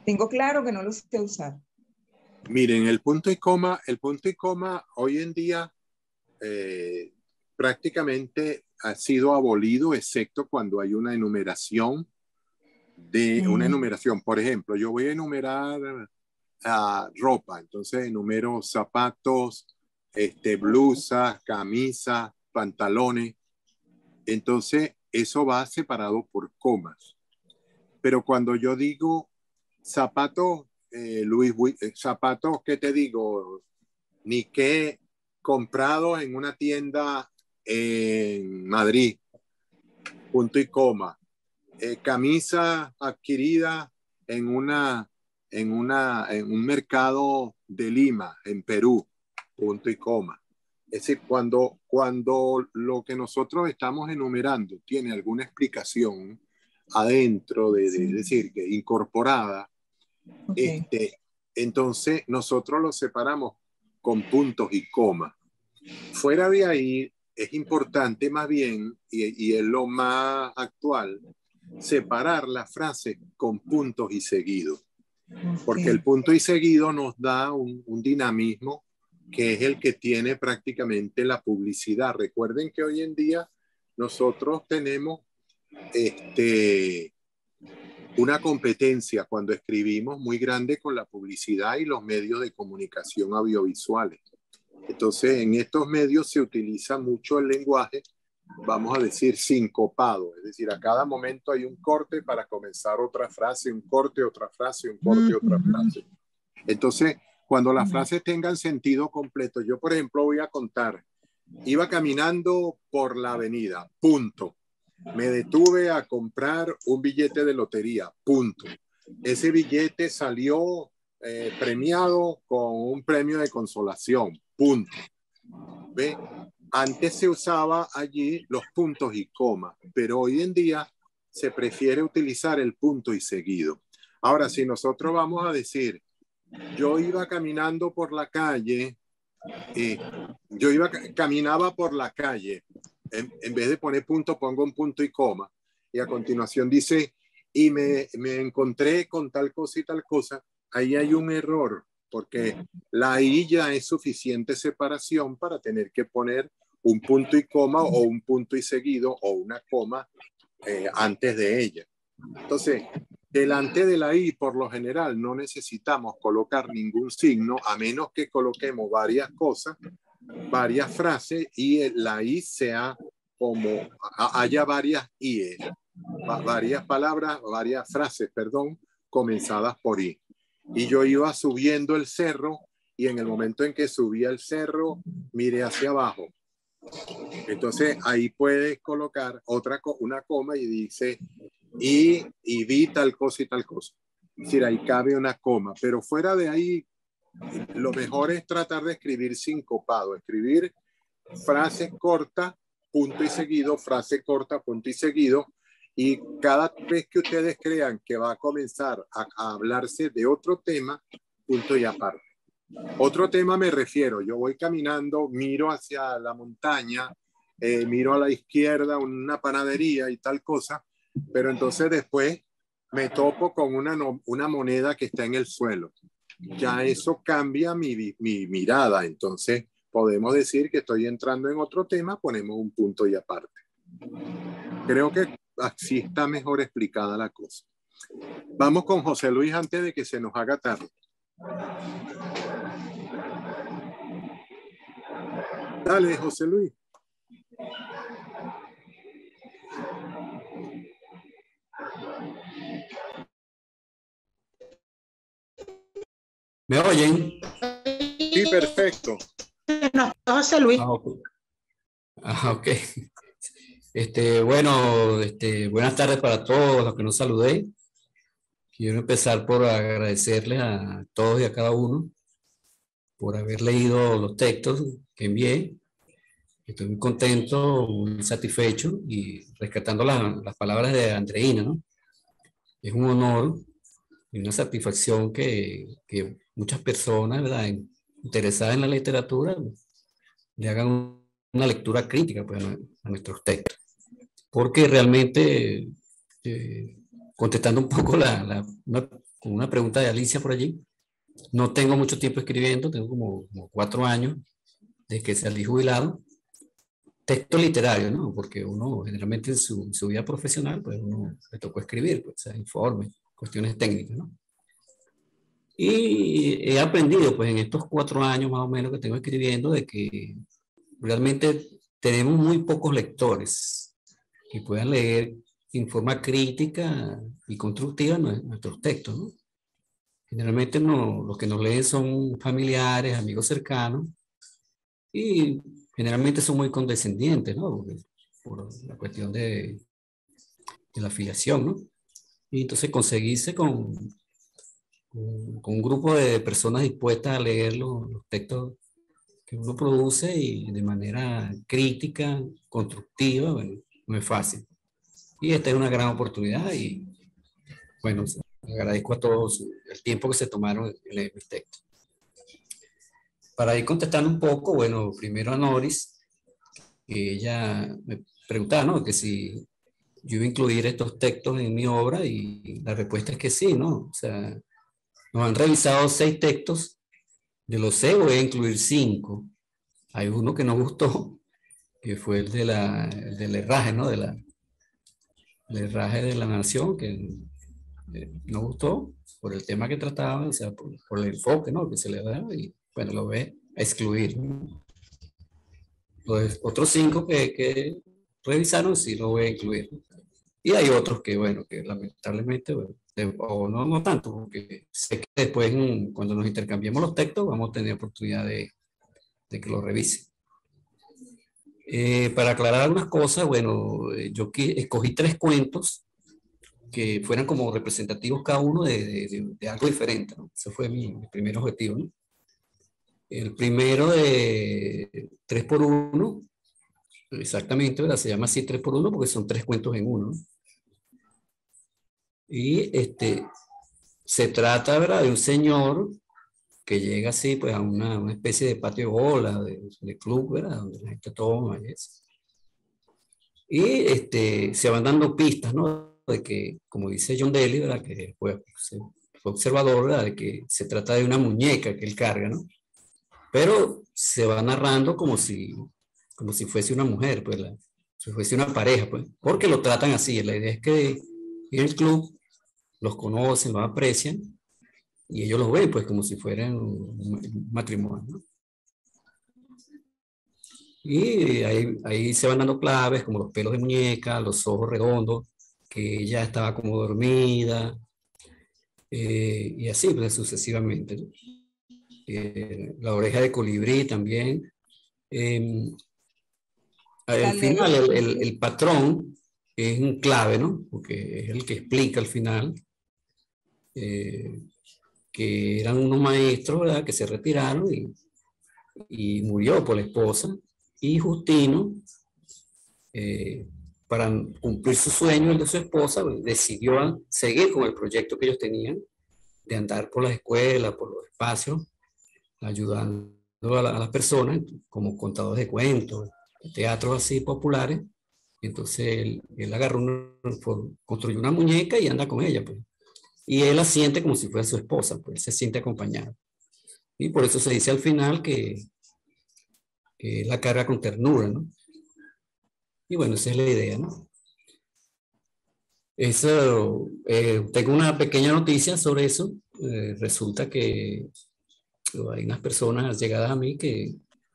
Tengo claro que no lo sé usar. Miren, el punto y coma hoy en día prácticamente ha sido abolido, excepto cuando hay una enumeración Por ejemplo, yo voy a enumerar ropa, entonces enumero zapatos, blusas, camisas, pantalones. Entonces, eso va separado por comas. Pero cuando yo digo zapatos, zapatos, ¿qué te digo? Ni que comprados en una tienda en Madrid, punto y coma. Camisa adquirida en un mercado de Lima, en Perú, punto y coma. Es decir, cuando lo que nosotros estamos enumerando tiene alguna explicación adentro, es decir, que incorporada, Okay. Entonces nosotros lo separamos con puntos y comas. Fuera de ahí, es importante más bien, y es lo más actual, separar la frase con puntos y seguidos. Porque el punto y seguido nos da un dinamismo que es el que tiene prácticamente la publicidad. Recuerden que hoy en día nosotros tenemos una competencia cuando escribimos muy grande con la publicidad y los medios de comunicación audiovisuales. Entonces, en estos medios se utiliza mucho el lenguaje, vamos a decir, sincopado, es decir, a cada momento hay un corte para comenzar otra frase, un corte, otra frase, un corte, otra frase. Entonces, cuando las frases tengan sentido completo, yo, por ejemplo, voy a contar, iba caminando por la avenida, punto. Me detuve a comprar un billete de lotería, punto. Ese billete salió premiado con un premio de consolación, punto. ¿Ve? Antes se usaba allí los puntos y comas, pero hoy en día se prefiere utilizar el punto y seguido. Ahora, si nosotros vamos a decir, yo iba caminando por la calle, caminaba por la calle, en vez de poner punto, pongo un punto y coma, y a continuación dice, y me encontré con tal cosa y tal cosa, ahí hay un error, porque la I ya es suficiente separación para tener que poner un punto y coma o un punto y seguido o una coma antes de ella. Entonces, delante de la I, por lo general, no necesitamos colocar ningún signo, a menos que coloquemos varias cosas, varias frases, y la I sea como, haya varias I, varias palabras, varias frases, perdón, comenzadas por I. Y yo iba subiendo el cerro, y en el momento en que subía el cerro, miré hacia abajo. Entonces, ahí puedes colocar una coma y dice, y vi tal cosa y tal cosa. Es decir, ahí cabe una coma, pero fuera de ahí, lo mejor es tratar de escribir sincopado, escribir frase corta, punto y seguido, frase corta, punto y seguido, y cada vez que ustedes crean que va a comenzar a hablarse de otro tema, punto y aparte. Otro tema me refiero, yo voy caminando, miro hacia la montaña, miro a la izquierda una panadería y tal cosa, pero entonces después me topo con una moneda que está en el suelo. Ya eso cambia mi mirada, entonces podemos decir que estoy entrando en otro tema, ponemos un punto y aparte. Creo que así está mejor explicada la cosa. Vamos con José Luis antes de que se nos haga tarde. Dale, José Luis. ¿Me oyen? Sí, perfecto. No, José Luis. Ok. Bueno, buenas tardes para todos los que nos saludé. Quiero empezar por agradecerles a todos y a cada uno por haber leído los textos que envié. Estoy muy contento, muy satisfecho y rescatando las palabras de Andreina, ¿no? Es un honor y una satisfacción que muchas personas, ¿verdad?, interesadas en la literatura le hagan una lectura crítica, pues, a nuestros textos. Porque realmente, contestando un poco con una pregunta de Alicia por allí, no tengo mucho tiempo escribiendo, tengo como 4 años desde que salí jubilado. Texto literario, ¿no? Porque uno generalmente en su vida profesional, pues uno le tocó escribir, pues, o sea, informes, cuestiones técnicas, ¿no? Y he aprendido, pues en estos 4 años más o menos que tengo escribiendo, de que realmente tenemos muy pocos lectores que puedan leer en forma crítica y constructiva nuestros textos, ¿no? Generalmente los que nos leen son familiares, amigos cercanos, y generalmente son muy condescendientes, ¿no? Por la cuestión de la afiliación, ¿no? Y entonces conseguirse con un grupo de personas dispuestas a leer los textos que uno produce y de manera crítica, constructiva, bueno, no es fácil. Y esta es una gran oportunidad y, bueno, agradezco a todos el tiempo que se tomaron en leer mis textos. Para ir contestando un poco, bueno, primero a Noris, que ella me preguntaba, ¿no?, que si yo iba a incluir estos textos en mi obra, y la respuesta es que sí, ¿no? O sea, nos han revisado 6 textos, de los 6 voy a incluir 5. Hay uno que no gustó, que fue el del herraje, ¿no? El herraje de la nación, que no gustó por el tema que trataba, o sea, por el enfoque, ¿no?, que se le da, y bueno, lo voy a excluir, ¿no? Los otros 5 que revisaron, sí lo voy a incluir. Y hay otros que, bueno, que lamentablemente, bueno, o no tanto, porque sé que después, cuando nos intercambiemos los textos, vamos a tener oportunidad de que lo revisen. Para aclarar algunas cosas, bueno, yo escogí 3 cuentos que fueran como representativos cada uno de algo diferente, ¿no? Ese fue mi primer objetivo, ¿no? El primero de 3x1, exactamente, ¿verdad? Se llama así 3x1 porque son 3 cuentos en uno, ¿no? Y se trata, ¿verdad?, de un señor que llega así, pues, a una especie de patio de bola, de club, ¿verdad?, donde la gente toma y eso. Y se van dando pistas, ¿no?, de que, como dice John Daly, ¿verdad?, que fue observador, ¿verdad?, de que se trata de una muñeca que él carga, ¿no? Pero se va narrando como si fuese una mujer, pues, si fuese una pareja, pues, porque lo tratan así. La idea es que en el club los conocen, los aprecian, y ellos los ven, pues, como si fueran un matrimonio, ¿no? Y ahí se van dando claves, como los pelos de muñeca, los ojos redondos, que ella estaba como dormida, y así, pues, sucesivamente, ¿no? La oreja de colibrí también. Al final, el patrón es un clave, ¿no? Porque es el que explica al final que eran unos maestros, ¿verdad?, que se retiraron y murió por la esposa. Y Justino, para cumplir su sueño, el de su esposa, decidió seguir con el proyecto que ellos tenían de andar por las escuelas, por los espacios, ayudando a las personas como contadores de cuentos, teatros así populares. Entonces él agarró construyó una muñeca y anda con ella, pues. Y él la siente como si fuera su esposa, pues se siente acompañado. Y por eso se dice al final que la carga con ternura, ¿no? Y bueno, esa es la idea, ¿no? Eso, tengo una pequeña noticia sobre eso. Resulta que hay unas personas llegadas a mí que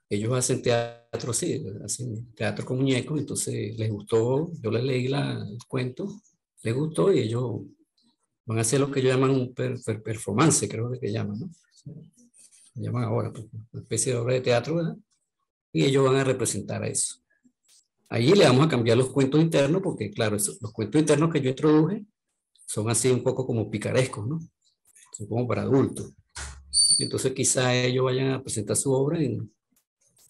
ellos hacen teatro, sí, hacen teatro con muñecos, entonces les gustó, yo les leí el cuento, les gustó y ellos van a hacer lo que ellos llaman un performance, creo que llaman, ¿no? Se llaman ahora, pues, una especie de obra de teatro, ¿verdad? Y ellos van a representar a eso. Allí le vamos a cambiar los cuentos internos, porque claro, los cuentos internos que yo introduje son así un poco como picarescos, ¿no? Son como para adultos. Entonces quizá ellos vayan a presentar su obra en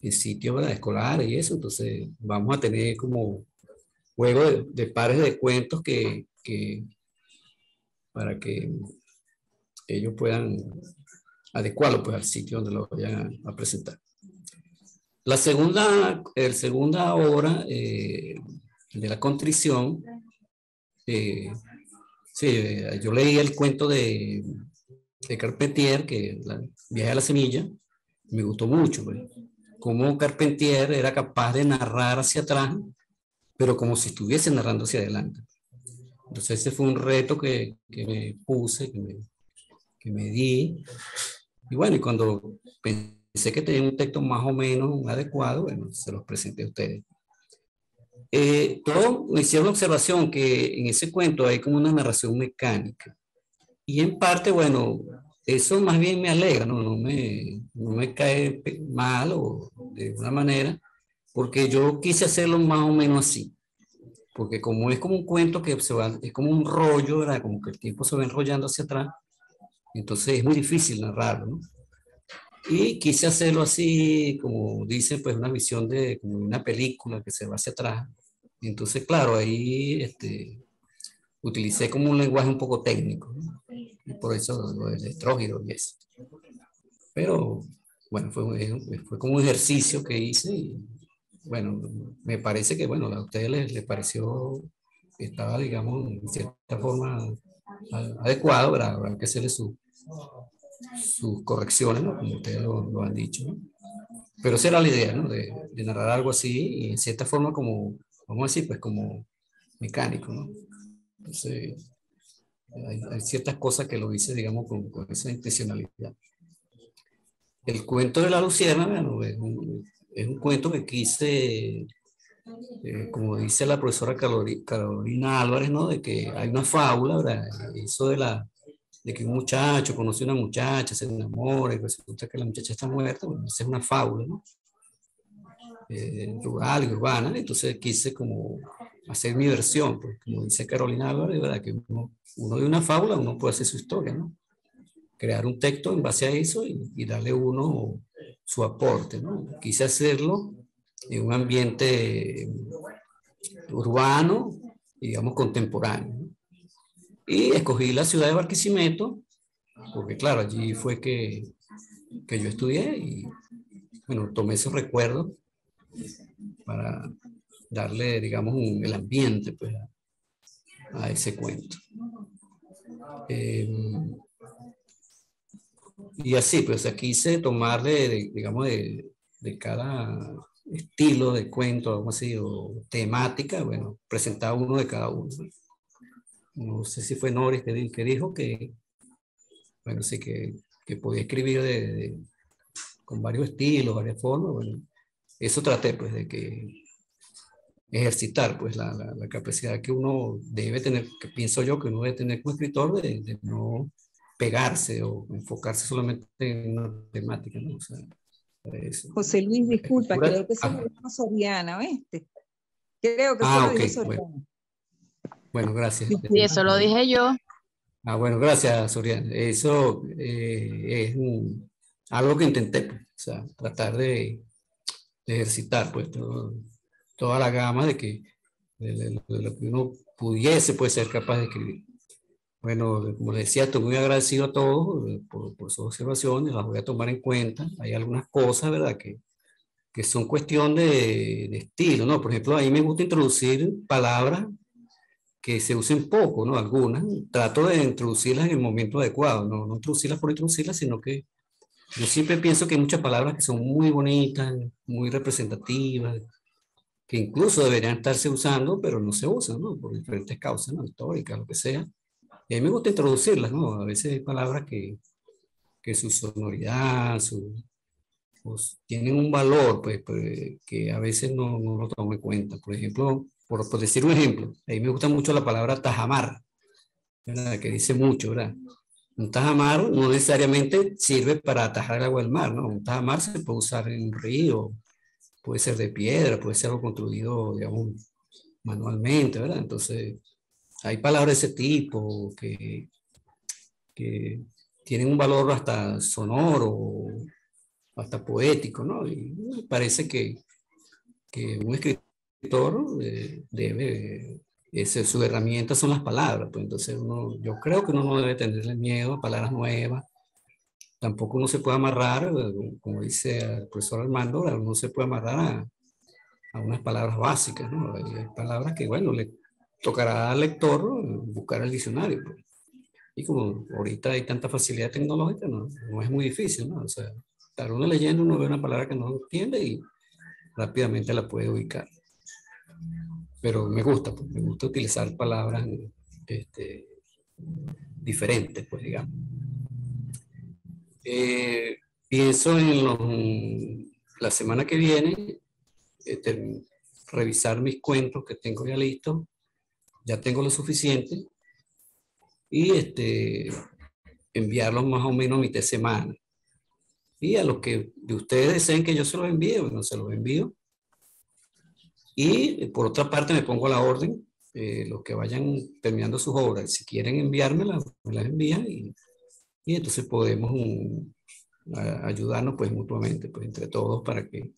sitios, ¿verdad?, escolares y eso. Entonces vamos a tener como juego de pares de cuentos para que ellos puedan adecuarlo pues al sitio donde lo vayan a presentar. La segunda obra de la contrición, sí, yo leí el cuento de Carpentier, que Viaje a la Semilla, me gustó mucho, pues. Cómo Carpentier era capaz de narrar hacia atrás, pero como si estuviese narrando hacia adelante. Entonces ese fue un reto que me puse, que me di. Y bueno, y cuando pensé que tenía un texto más o menos adecuado, bueno, se los presenté a ustedes. Todos me hicieron la observación que en ese cuento hay como una narración mecánica. Y en parte, bueno, eso más bien me alegra, no me cae mal o de una manera, porque yo quise hacerlo más o menos así. Porque como es como un cuento que es como un rollo, ¿verdad? Como que el tiempo se va enrollando hacia atrás, entonces es muy difícil narrarlo, ¿no? Y quise hacerlo así, como dice, pues una visión de como una película que se va hacia atrás. Entonces, claro, ahí utilicé como un lenguaje un poco técnico, ¿no? Y por eso lo del estrógeno y eso. Pero, bueno, fue como un ejercicio que hice y, bueno, me parece que, bueno, a ustedes les pareció que estaba, digamos, en cierta forma adecuado, ¿verdad? Habrá que hacerle sus correcciones, ¿no? Como ustedes lo han dicho, ¿no? Pero esa era la idea, ¿no? De narrar algo así y en cierta forma como, vamos a decir, pues como mecánico, ¿no? Entonces, hay ciertas cosas que lo hice, digamos, con esa intencionalidad. El cuento de la luciérnaga, ¿no? Es un cuento que quise, como dice la profesora Carolina Álvarez, ¿no? De que hay una fábula, ¿verdad? Eso de que un muchacho conoce a una muchacha, se enamora y resulta que la muchacha está muerta, bueno, esa es una fábula, ¿no? Rural y urbana, entonces quise como hacer mi versión, pues, como dice Carolina Álvarez, ¿verdad? Que uno de una fábula, uno puede hacer su historia, ¿no? Crear un texto en base a eso y darle uno su aporte, ¿no? Quise hacerlo en un ambiente urbano, digamos, contemporáneo, ¿no? Y escogí la ciudad de Barquisimeto, porque claro, allí fue que yo estudié y, bueno, tomé esos recuerdos para darle, digamos, el ambiente, pues, a ese cuento. Y así, pues aquí quise tomarle, digamos, de cada estilo de cuento, vamos a decir, o temática, bueno, presentaba uno de cada uno. No sé si fue Noris que dijo que, bueno, sí, que podía escribir con varios estilos, varias formas, bueno, eso traté, pues, de que ejercitar, pues, la capacidad que uno debe tener, que pienso yo que uno debe tener como escritor, de no pegarse o enfocarse solamente en una temática, ¿no? O sea, eso. José Luis, disculpa, creo que eso lo dijo Soriana, ¿viste? Creo que eso lo dijo Soriana. Bueno, gracias. Sí, eso lo dije yo. Bueno, gracias, Soriana. Eso es algo que intenté, pues, o sea, tratar de ejercitar, pues, toda la gama de lo que uno pudiese, pues, ser capaz de escribir. Bueno, como les decía, estoy muy agradecido a todos por sus observaciones, las voy a tomar en cuenta. Hay algunas cosas, ¿verdad?, que son cuestión de estilo, ¿no? Por ejemplo, a mí me gusta introducir palabras que se usen poco, ¿no? Algunas. Trato de introducirlas en el momento adecuado, no introducirlas por introducirlas, sino que yo siempre pienso que hay muchas palabras que son muy bonitas, muy representativas, que incluso deberían estarse usando, pero no se usan, ¿no? Por diferentes causas, ¿no? Históricas, lo que sea. Y a mí me gusta introducirlas, ¿no? A veces hay palabras que su sonoridad, pues, tienen un valor, pues, que a veces no lo tomo en cuenta. Por ejemplo, por decir un ejemplo, a mí me gusta mucho la palabra tajamar, ¿verdad? Que dice mucho, ¿verdad? Un tajamar no necesariamente sirve para atajar el agua del mar, ¿no? Un tajamar se puede usar en un río, puede ser de piedra, puede ser algo construido, digamos, manualmente, ¿verdad? Entonces, hay palabras de ese tipo que tienen un valor hasta sonoro, hasta poético, ¿no? Y me parece que un escritor debe, su herramienta son las palabras, pues entonces yo creo que uno no debe tenerle miedo a palabras nuevas. Tampoco uno se puede amarrar, como dice el profesor Armando, uno se puede amarrar a unas palabras básicas, ¿no? Hay palabras que, bueno, le tocará al lector buscar el diccionario, pues. Y como ahorita hay tanta facilidad tecnológica, no es muy difícil, ¿no? O sea, estar uno leyendo, uno ve una palabra que no entiende y rápidamente la puede ubicar. Pero me gusta, pues, me gusta utilizar palabras diferentes, pues, digamos. Pienso en la semana que viene revisar mis cuentos que tengo ya listos. Ya tengo lo suficiente y enviarlos más o menos a mitad de semana. Y a los que de ustedes deseen que yo se los envíe, bueno, se los envío. Y por otra parte me pongo a la orden, los que vayan terminando sus obras, si quieren enviármelas, me las envían y entonces podemos ayudarnos pues mutuamente, pues entre todos para que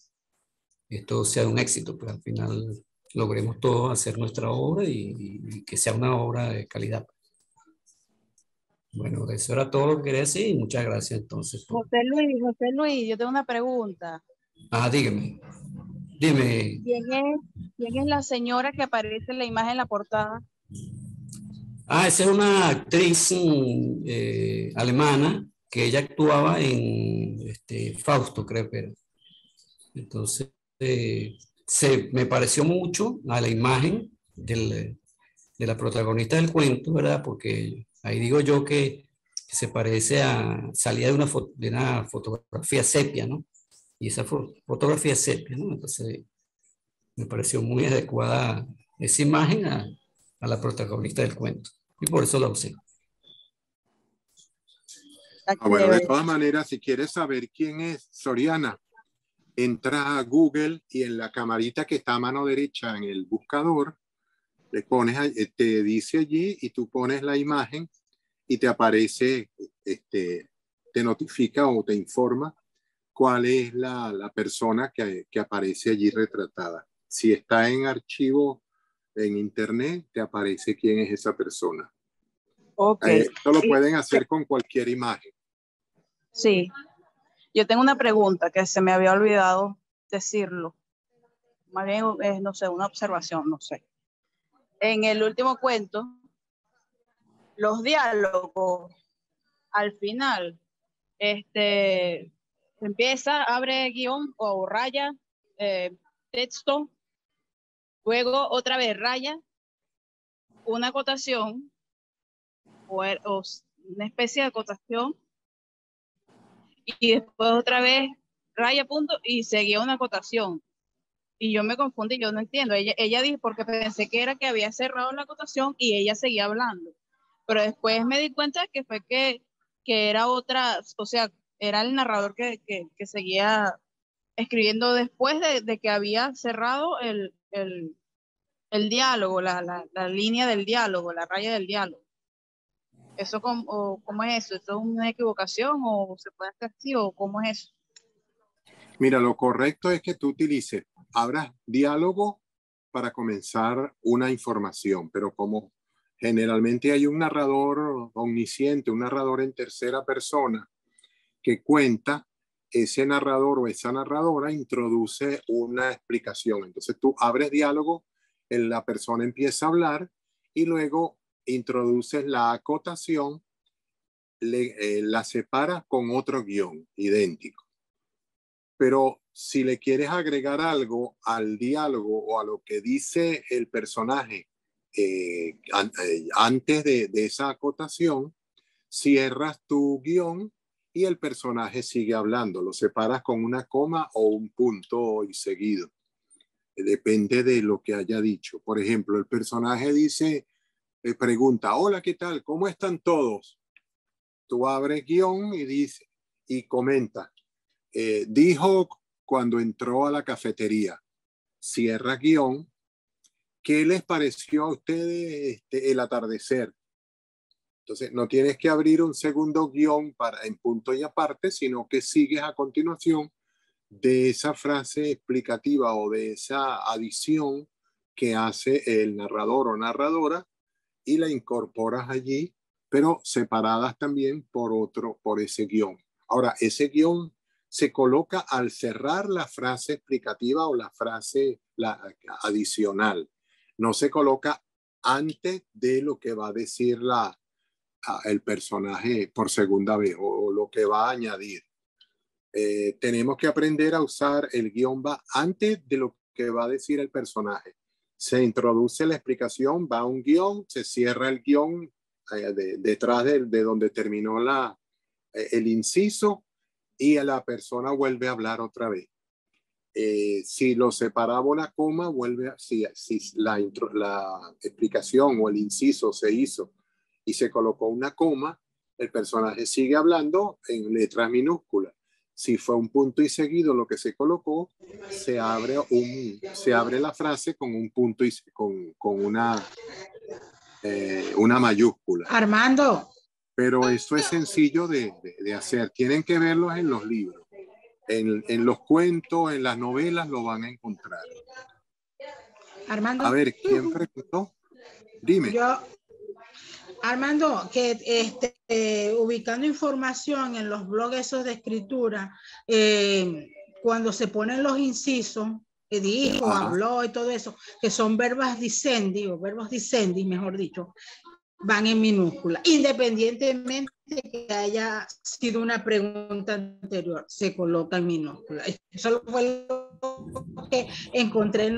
esto sea un éxito, pues al final logremos todos hacer nuestra obra y que sea una obra de calidad. Bueno, eso era todo lo que quería decir y muchas gracias entonces. José Luis, yo tengo una pregunta. Dígame. ¿Quién es la señora que aparece en la imagen en la portada? Esa es una actriz alemana que ella actuaba en Fausto, creo que era. Entonces, me pareció mucho a la imagen de la protagonista del cuento, ¿verdad? Porque ahí digo yo que se parece salía de una fotografía sepia, ¿no? Y esa fotografía sepia, ¿no? Entonces, me pareció muy adecuada esa imagen a la protagonista del cuento. Y por eso la usé. Bueno, de todas maneras, si quieres saber quién es Soriana, entra a Google y en la camarita que está a mano derecha en el buscador, le pones, te dice allí y tú pones la imagen y te aparece, te notifica o te informa cuál es la persona que aparece allí retratada. Si está en archivo en internet, te aparece quién es esa persona. Okay. Esto lo pueden hacer con cualquier imagen. Sí. Yo tengo una pregunta que se me había olvidado decirlo. Más bien es, no sé, una observación, no sé. En el último cuento, los diálogos al final, empieza, abre guión o raya, texto, luego otra vez raya, una acotación o una especie de acotación y después otra vez raya, punto y seguía una acotación. Y yo me confundí, yo no entiendo. Ella dijo, porque pensé que era que había cerrado la acotación y ella seguía hablando. Pero después me di cuenta que fue que era otra, o sea, era el narrador que seguía escribiendo después de que había cerrado el diálogo, la línea del diálogo, la raya del diálogo. ¿Eso cómo es eso? ¿Eso es una equivocación o se puede hacer así o cómo es eso? Mira, lo correcto es que tú abras diálogo para comenzar una información, pero como generalmente hay un narrador omnisciente, un narrador en tercera persona que cuenta, ese narrador o esa narradora introduce una explicación. Entonces tú abres diálogo, la persona empieza a hablar y luego introduces la acotación, la separas con otro guión idéntico. Pero si le quieres agregar algo al diálogo o a lo que dice el personaje antes de esa acotación, cierras tu guión y el personaje sigue hablando. Lo separas con una coma o un punto y seguido. Depende de lo que haya dicho. Por ejemplo, el personaje pregunta, hola, ¿qué tal? ¿Cómo están todos? Tú abres guión y dice, y comenta. Dijo cuando entró a la cafetería, cierra guión, ¿qué les pareció a ustedes el atardecer? Entonces, no tienes que abrir un segundo guión en punto y aparte, sino que sigues a continuación de esa frase explicativa o de esa adición que hace el narrador o narradora y la incorporas allí, pero separadas también por ese guión. Ahora, ese guión se coloca al cerrar la frase explicativa o la frase adicional. No se coloca antes de lo que va a decir el personaje por segunda vez o lo que va a añadir. Tenemos que aprender a usar el guión va antes de lo que va a decir el personaje. Se introduce la explicación, va un guión, se cierra el guión detrás de donde terminó el inciso y la persona vuelve a hablar otra vez. Si lo separaba una coma, si la explicación o el inciso se hizo y se colocó una coma, el personaje sigue hablando en letras minúsculas. Si fue un punto y seguido lo que se colocó, se abre la frase con un punto y con una mayúscula. Armando. Pero eso es sencillo de hacer. Tienen que verlos en los libros. En los cuentos, en las novelas lo van a encontrar. Armando. A ver, ¿quién preguntó? Dime. Armando, que ubicando información en los blogs esos de escritura, cuando se ponen los incisos, dijo, habló y todo eso, que son verbos dicendi, mejor dicho, van en minúscula, independientemente que haya sido una pregunta anterior, se coloca en minúscula. Eso fue lo que encontré en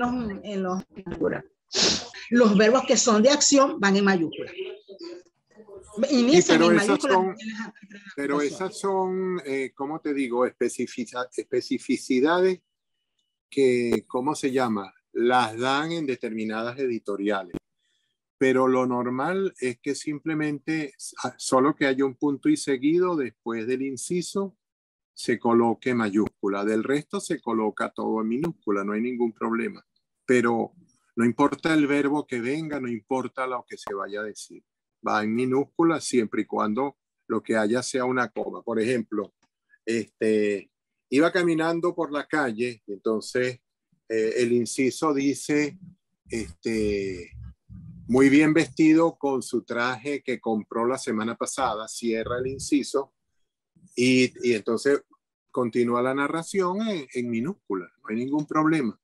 los verbos que son de acción van en mayúscula. Pero esas son, ¿cómo te digo? Especificidades que, ¿cómo se llama? Las dan en determinadas editoriales. Pero lo normal es que simplemente, solo que haya un punto y seguido después del inciso, se coloque mayúscula. Del resto se coloca todo en minúscula, no hay ningún problema. Pero no importa el verbo que venga, no importa lo que se vaya a decir. Va en minúscula siempre y cuando lo que haya sea una coma. Por ejemplo, iba caminando por la calle, entonces el inciso dice, muy bien vestido con su traje que compró la semana pasada, cierra el inciso y entonces continúa la narración en minúscula, no hay ningún problema.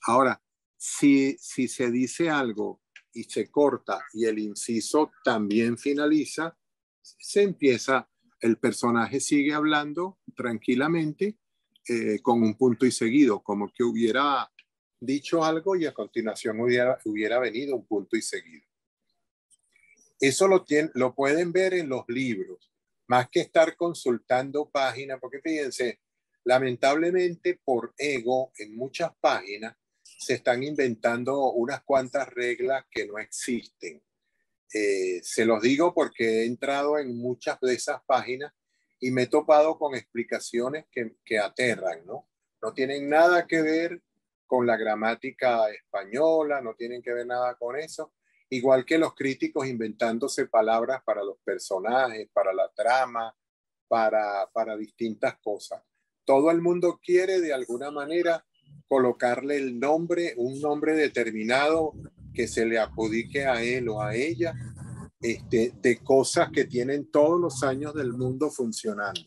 Ahora, si se dice algo y se corta y el inciso también finaliza, se empieza, el personaje sigue hablando tranquilamente con un punto y seguido, como que hubiera dicho algo y a continuación hubiera venido un punto y seguido. Eso lo pueden ver en los libros, más que estar consultando páginas, porque fíjense, lamentablemente por ego en muchas páginas se están inventando unas cuantas reglas que no existen. Se los digo porque he entrado en muchas de esas páginas y me he topado con explicaciones que aterran, ¿no? No tienen nada que ver con la gramática española, no tienen que ver nada con eso. Igual que los críticos inventándose palabras para los personajes, para la trama, para distintas cosas. Todo el mundo quiere de alguna manera colocarle el nombre, un nombre determinado que se le adjudique a él o a ella, de cosas que tienen todos los años del mundo funcionando.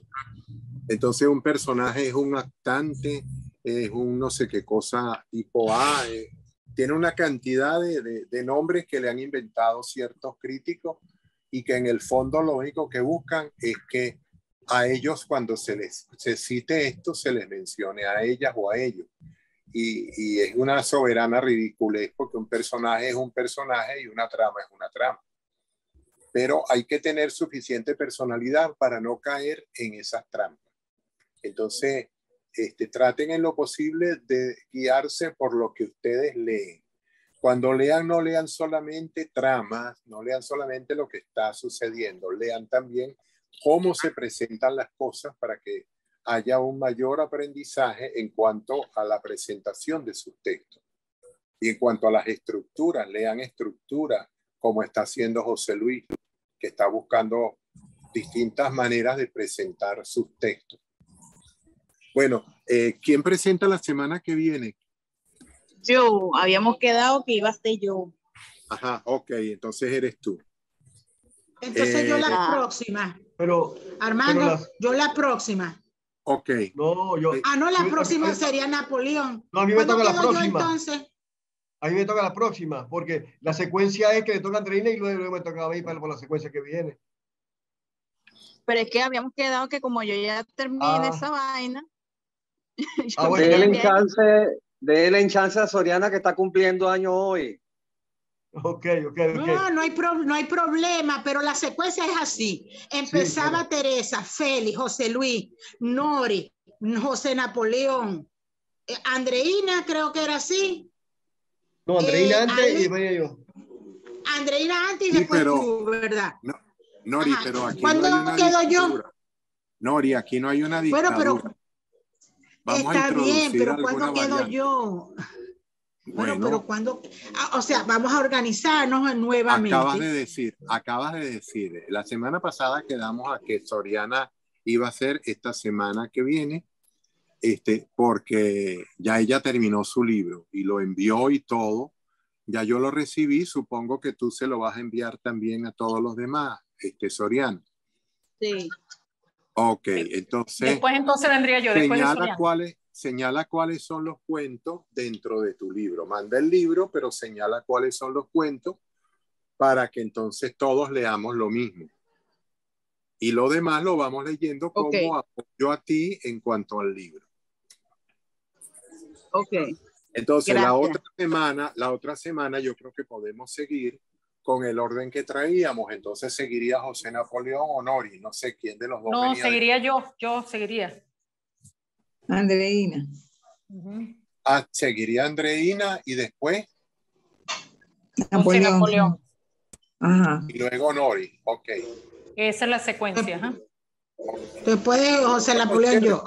Entonces un personaje es un actante, es un no sé qué cosa tipo A, tiene una cantidad de nombres que le han inventado ciertos críticos y que en el fondo lo único que buscan es que a ellos cuando se cite esto se les mencione a ellas o a ellos. Y es una soberana ridiculez porque un personaje es un personaje y una trama es una trama. Pero hay que tener suficiente personalidad para no caer en esas trampas. Entonces, traten en lo posible de guiarse por lo que ustedes leen. Cuando lean, no lean solamente tramas, no lean solamente lo que está sucediendo, lean también cómo se presentan las cosas para que haya un mayor aprendizaje en cuanto a la presentación de sus textos. Y en cuanto a las estructuras, lean estructuras como está haciendo José Luis, que está buscando distintas maneras de presentar sus textos. Bueno, ¿quién presenta la semana que viene? Yo, habíamos quedado que iba a ser yo. Ajá, ok, entonces eres tú. Entonces yo la próxima. Pero Armando, yo la próxima. Ok. No, yo. No, la próxima sería Napoleón. No, a mí me toca la próxima. Yo, entonces? A mí me toca la próxima, porque la secuencia es que le toca a Andreina y luego me toca a mí por la secuencia que viene. Pero es que habíamos quedado que como yo ya terminé esa vaina. Bueno, déle en chance a Soriana que está cumpliendo años hoy. Ok. No hay problema, pero la secuencia es así. Empezaba sí, Teresa, Félix, José Luis, Nori, José Napoleón, Andreina, creo que era así. No, Andreina antes y venía yo. Andreina antes y después tú, ¿verdad? No, Nori, pero aquí ¿Cuándo no hay una quedo dictadura. yo? Nori, aquí no hay una dictadura. Bueno, pero vamos está a bien, pero ¿cuándo quedo yo? Bueno, pero cuando, o sea, vamos a organizarnos nuevamente. Acabas de decir, la semana pasada quedamos a que Soriana iba a ser esta semana que viene, porque ya ella terminó su libro y lo envió y todo. Ya yo lo recibí, supongo que tú se lo vas a enviar también a todos los demás, Soriana. Sí. Ok, entonces. Después vendría yo, después de Soriana. Señala cuáles son los cuentos dentro de tu libro. Manda el libro, pero señala cuáles son los cuentos para que entonces todos leamos lo mismo. Y lo demás lo vamos leyendo como apoyo a ti en cuanto al libro. Ok. Entonces, la otra semana yo creo que podemos seguir con el orden que traíamos. Entonces, ¿seguiría José Napoleón o Nori? No sé quién de los dos. No, seguiría yo seguiría. Andreina. Seguiría Andreina y después Napoleón. Ajá. Y luego Nori. Ok. Esa es la secuencia. Ajá. Después de José Napoleón, yo.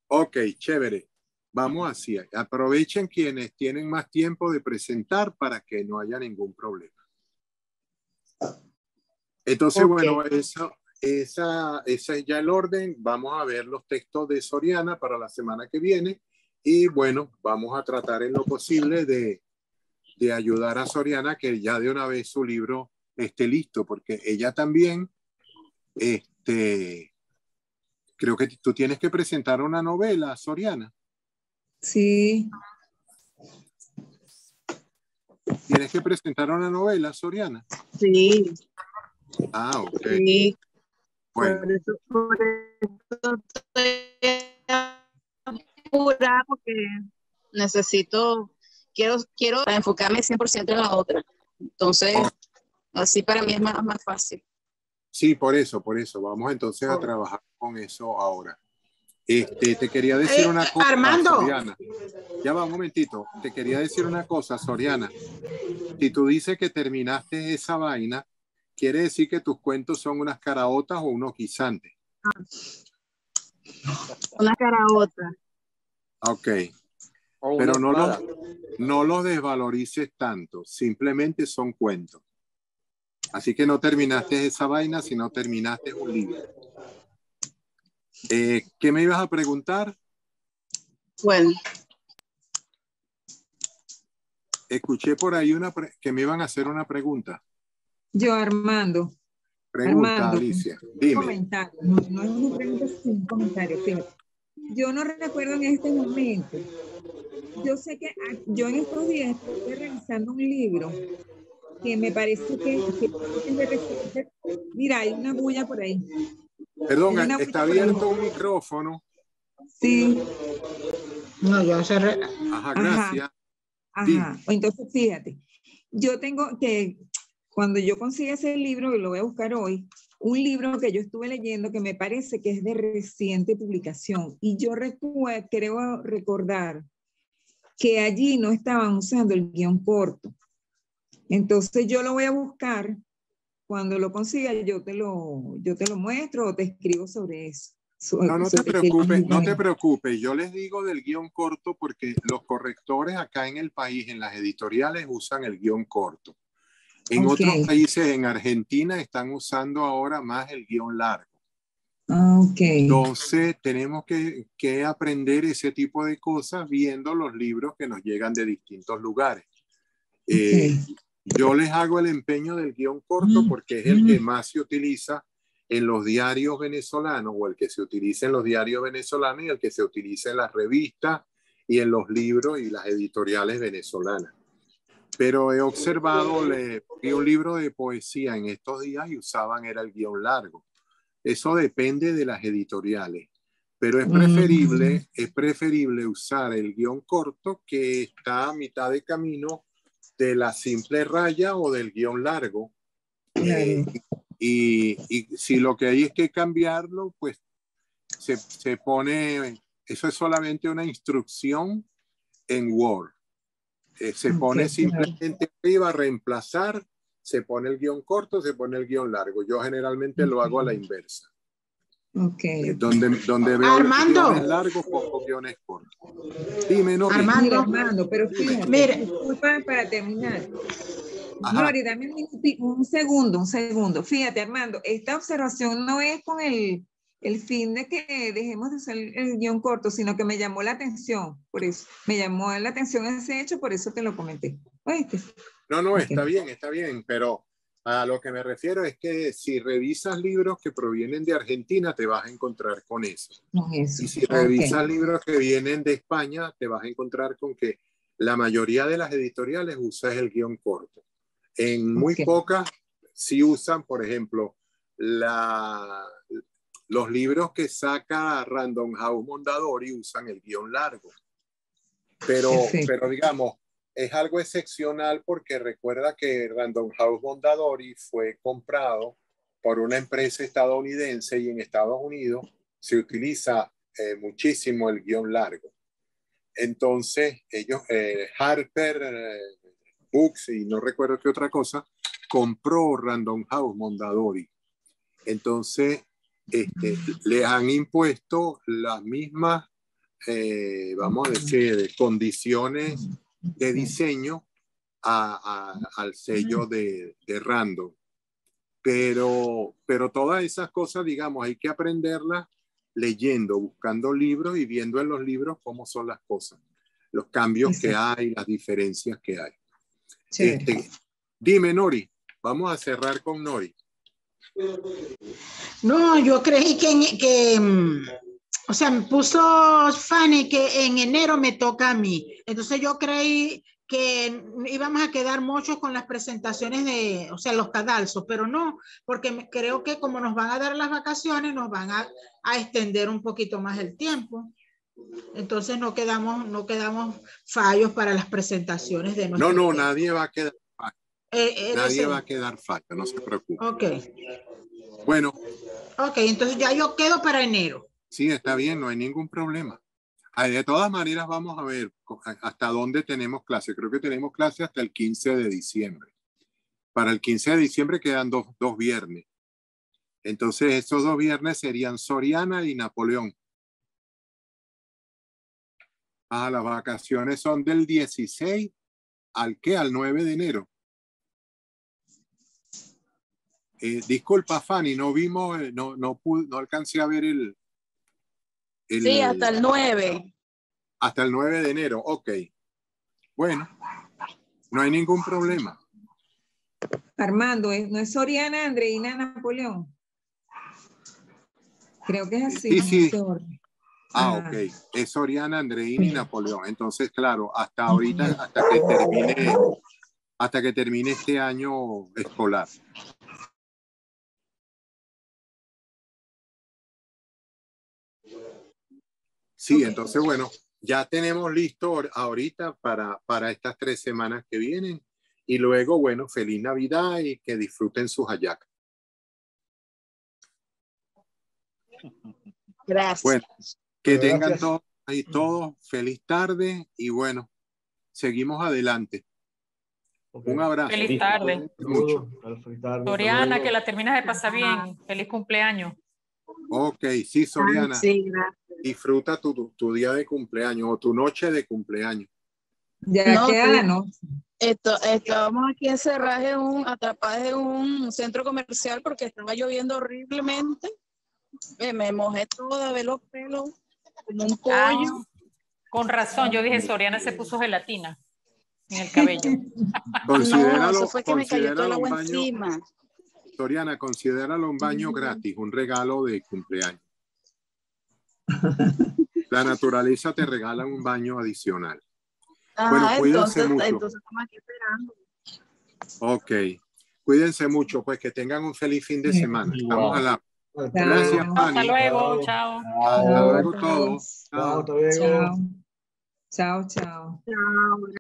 Ok, chévere. Vamos así. Aprovechen quienes tienen más tiempo de presentar para que no haya ningún problema. Entonces, bueno, esa es ya el orden. Vamos a ver los textos de Soriana para la semana que viene. Y bueno, vamos a tratar en lo posible de ayudar a Soriana que ya de una vez su libro esté listo, porque ella también, creo que tú tienes que presentar una novela, Soriana. Sí. ¿Tienes que presentar una novela, Soriana? Sí. Ah, ok. Sí. Bueno. Por eso estoy apurada porque quiero enfocarme 100% en la otra. Entonces, así para mí es más fácil. Sí, por eso. Vamos entonces a trabajar con eso ahora. Te quería decir una cosa, Armando. Soriana. Ya va un momentito. Te quería decir una cosa, Soriana. Si tú dices que terminaste esa vaina, ¿quiere decir que tus cuentos son unas caraotas o unos guisantes? Una caraota. Ok. Pero no los desvalorices tanto. Simplemente son cuentos. Así que no terminaste esa vaina, sino terminaste un libro. ¿Qué me ibas a preguntar? Bueno. Escuché por ahí que me iban a hacer una pregunta. Yo, Armando. Pregunta, Alicia. Dime. Comentario. No es una pregunta, es un comentario. Fíjate. Yo no recuerdo en este momento. Yo sé que yo en estos días estoy revisando un libro que me parece que es de reciente. Mira, hay una bulla por ahí. Perdón, está abierto un micrófono. Sí. No, yo cerré. Ajá, gracias. Ajá. Entonces, fíjate, yo tengo que, cuando yo consiga ese libro, y lo voy a buscar hoy, un libro que yo estuve leyendo que me parece que es de reciente publicación. Y yo creo recordar que allí no estaban usando el guión corto. Entonces yo lo voy a buscar. Cuando lo consiga, yo te lo muestro o te escribo sobre eso. No te preocupes. Yo les digo del guión corto porque los correctores acá en el país, en las editoriales, usan el guión corto. En Ok. otros países, en Argentina, están usando ahora más el guión largo. Ok. Entonces, tenemos que aprender ese tipo de cosas viendo los libros que nos llegan de distintos lugares. Yo les hago el empeño del guión corto porque es el que más se utiliza en los diarios venezolanos, o el que se utiliza en los diarios venezolanos y el que se utiliza en las revistas y en los libros y las editoriales venezolanas. Pero he observado, vi un libro de poesía en estos días y era el guión largo. Eso depende de las editoriales, pero es preferible usar el guión corto, que está a mitad de camino de la simple raya o del guión largo. Claro. Y si lo que hay es que cambiarlo, pues se pone, eso es solamente una instrucción en Word. Se pone simplemente arriba, reemplazar, se pone el guión corto, se pone el guión largo. Yo generalmente lo hago a la inversa. Donde veo guiones largos, pongo guiones cortos. Dime, Nori. Armando, pero fíjate, disculpa para terminar. Nori, dame un segundo. Fíjate, Armando, esta observación no es con el fin de que dejemos de usar el guión corto, sino que me llamó la atención, por eso. Me llamó la atención ese hecho, por eso te lo comenté. ¿Oíste? No, está bien, pero a lo que me refiero es que si revisas libros que provienen de Argentina, te vas a encontrar con eso. Y si revisas libros que vienen de España, te vas a encontrar con que la mayoría de las editoriales usa el guión corto. En muy pocas sí usan, por ejemplo, los libros que saca Random House Mondadori usan el guión largo. Pero digamos, es algo excepcional porque recuerda que Random House Mondadori fue comprado por una empresa estadounidense y en Estados Unidos se utiliza muchísimo el guión largo. Entonces, ellos, Harper Books y no recuerdo qué otra cosa, compró Random House Mondadori. Entonces, les han impuesto las mismas, vamos a decir, condiciones de diseño al sello de Random. Pero todas esas cosas, digamos, hay que aprenderlas leyendo, buscando libros y viendo en los libros cómo son las cosas, los cambios que hay, las diferencias que hay. Dime, Nori, vamos a cerrar con Nori. No, yo creí que o sea, me puso Fanny que en enero me toca a mí. Entonces yo creí que íbamos a quedar muchos con las presentaciones de, o sea, los cadalzos, pero no, porque creo que como nos van a dar las vacaciones, nos van a extender un poquito más el tiempo. Entonces no quedamos fallos para las presentaciones de nuestro No, nadie va a quedar fallo. Nadie va a quedar fallo, no se preocupe. Ok. Bueno. Ok, entonces ya yo quedo para enero. Sí, está bien, no hay ningún problema. De todas maneras, vamos a ver hasta dónde tenemos clase. Creo que tenemos clase hasta el 15 de diciembre. Para el 15 de diciembre quedan dos viernes. Entonces, esos 2 viernes serían Soriana y Napoleón. Las vacaciones son del 16 al 9 de enero. Disculpa, Fanny, no vimos, no alcancé a ver el... Sí, hasta el 9. Hasta el 9 de enero, ok. Bueno, no hay ningún problema. Armando, ¿no es Soriana, Andreina, Napoleón? Creo que es así. Sí. Ok. Es Soriana, Andreina y Napoleón. Entonces, claro, hasta ahorita, hasta que termine este año escolar. Sí, entonces, bueno, ya tenemos listo ahorita para estas 3 semanas que vienen. Y luego, bueno, feliz Navidad y que disfruten sus hallacas. Gracias. Bueno, que tengan todos feliz tarde y bueno, seguimos adelante. Un abrazo. Feliz tarde. Mucho. Soriana, que la terminas de pasar bien. Feliz cumpleaños. Ok, sí, Soriana. Sí, gracias. Disfruta tu día de cumpleaños o tu noche de cumpleaños. Ya queda la noche. Estábamos aquí encerradas atrapadas en un centro comercial porque estaba lloviendo horriblemente. Me mojé toda, ve los pelos como un pollo. Con razón, yo dije, Soriana se puso gelatina en el cabello. No, eso fue que me cayó todo el agua encima. Soriana, considéralo un baño gratis, un regalo de cumpleaños. La naturaleza te regala un baño adicional. Bueno, cuídense mucho. Entonces estamos aquí esperando. Ok. Cuídense mucho, pues que tengan un feliz fin de semana. Estamos a la... Gracias, Pani. Hasta luego, chao. Hasta luego todos. Chao, hasta luego. Chao, chao. Chao.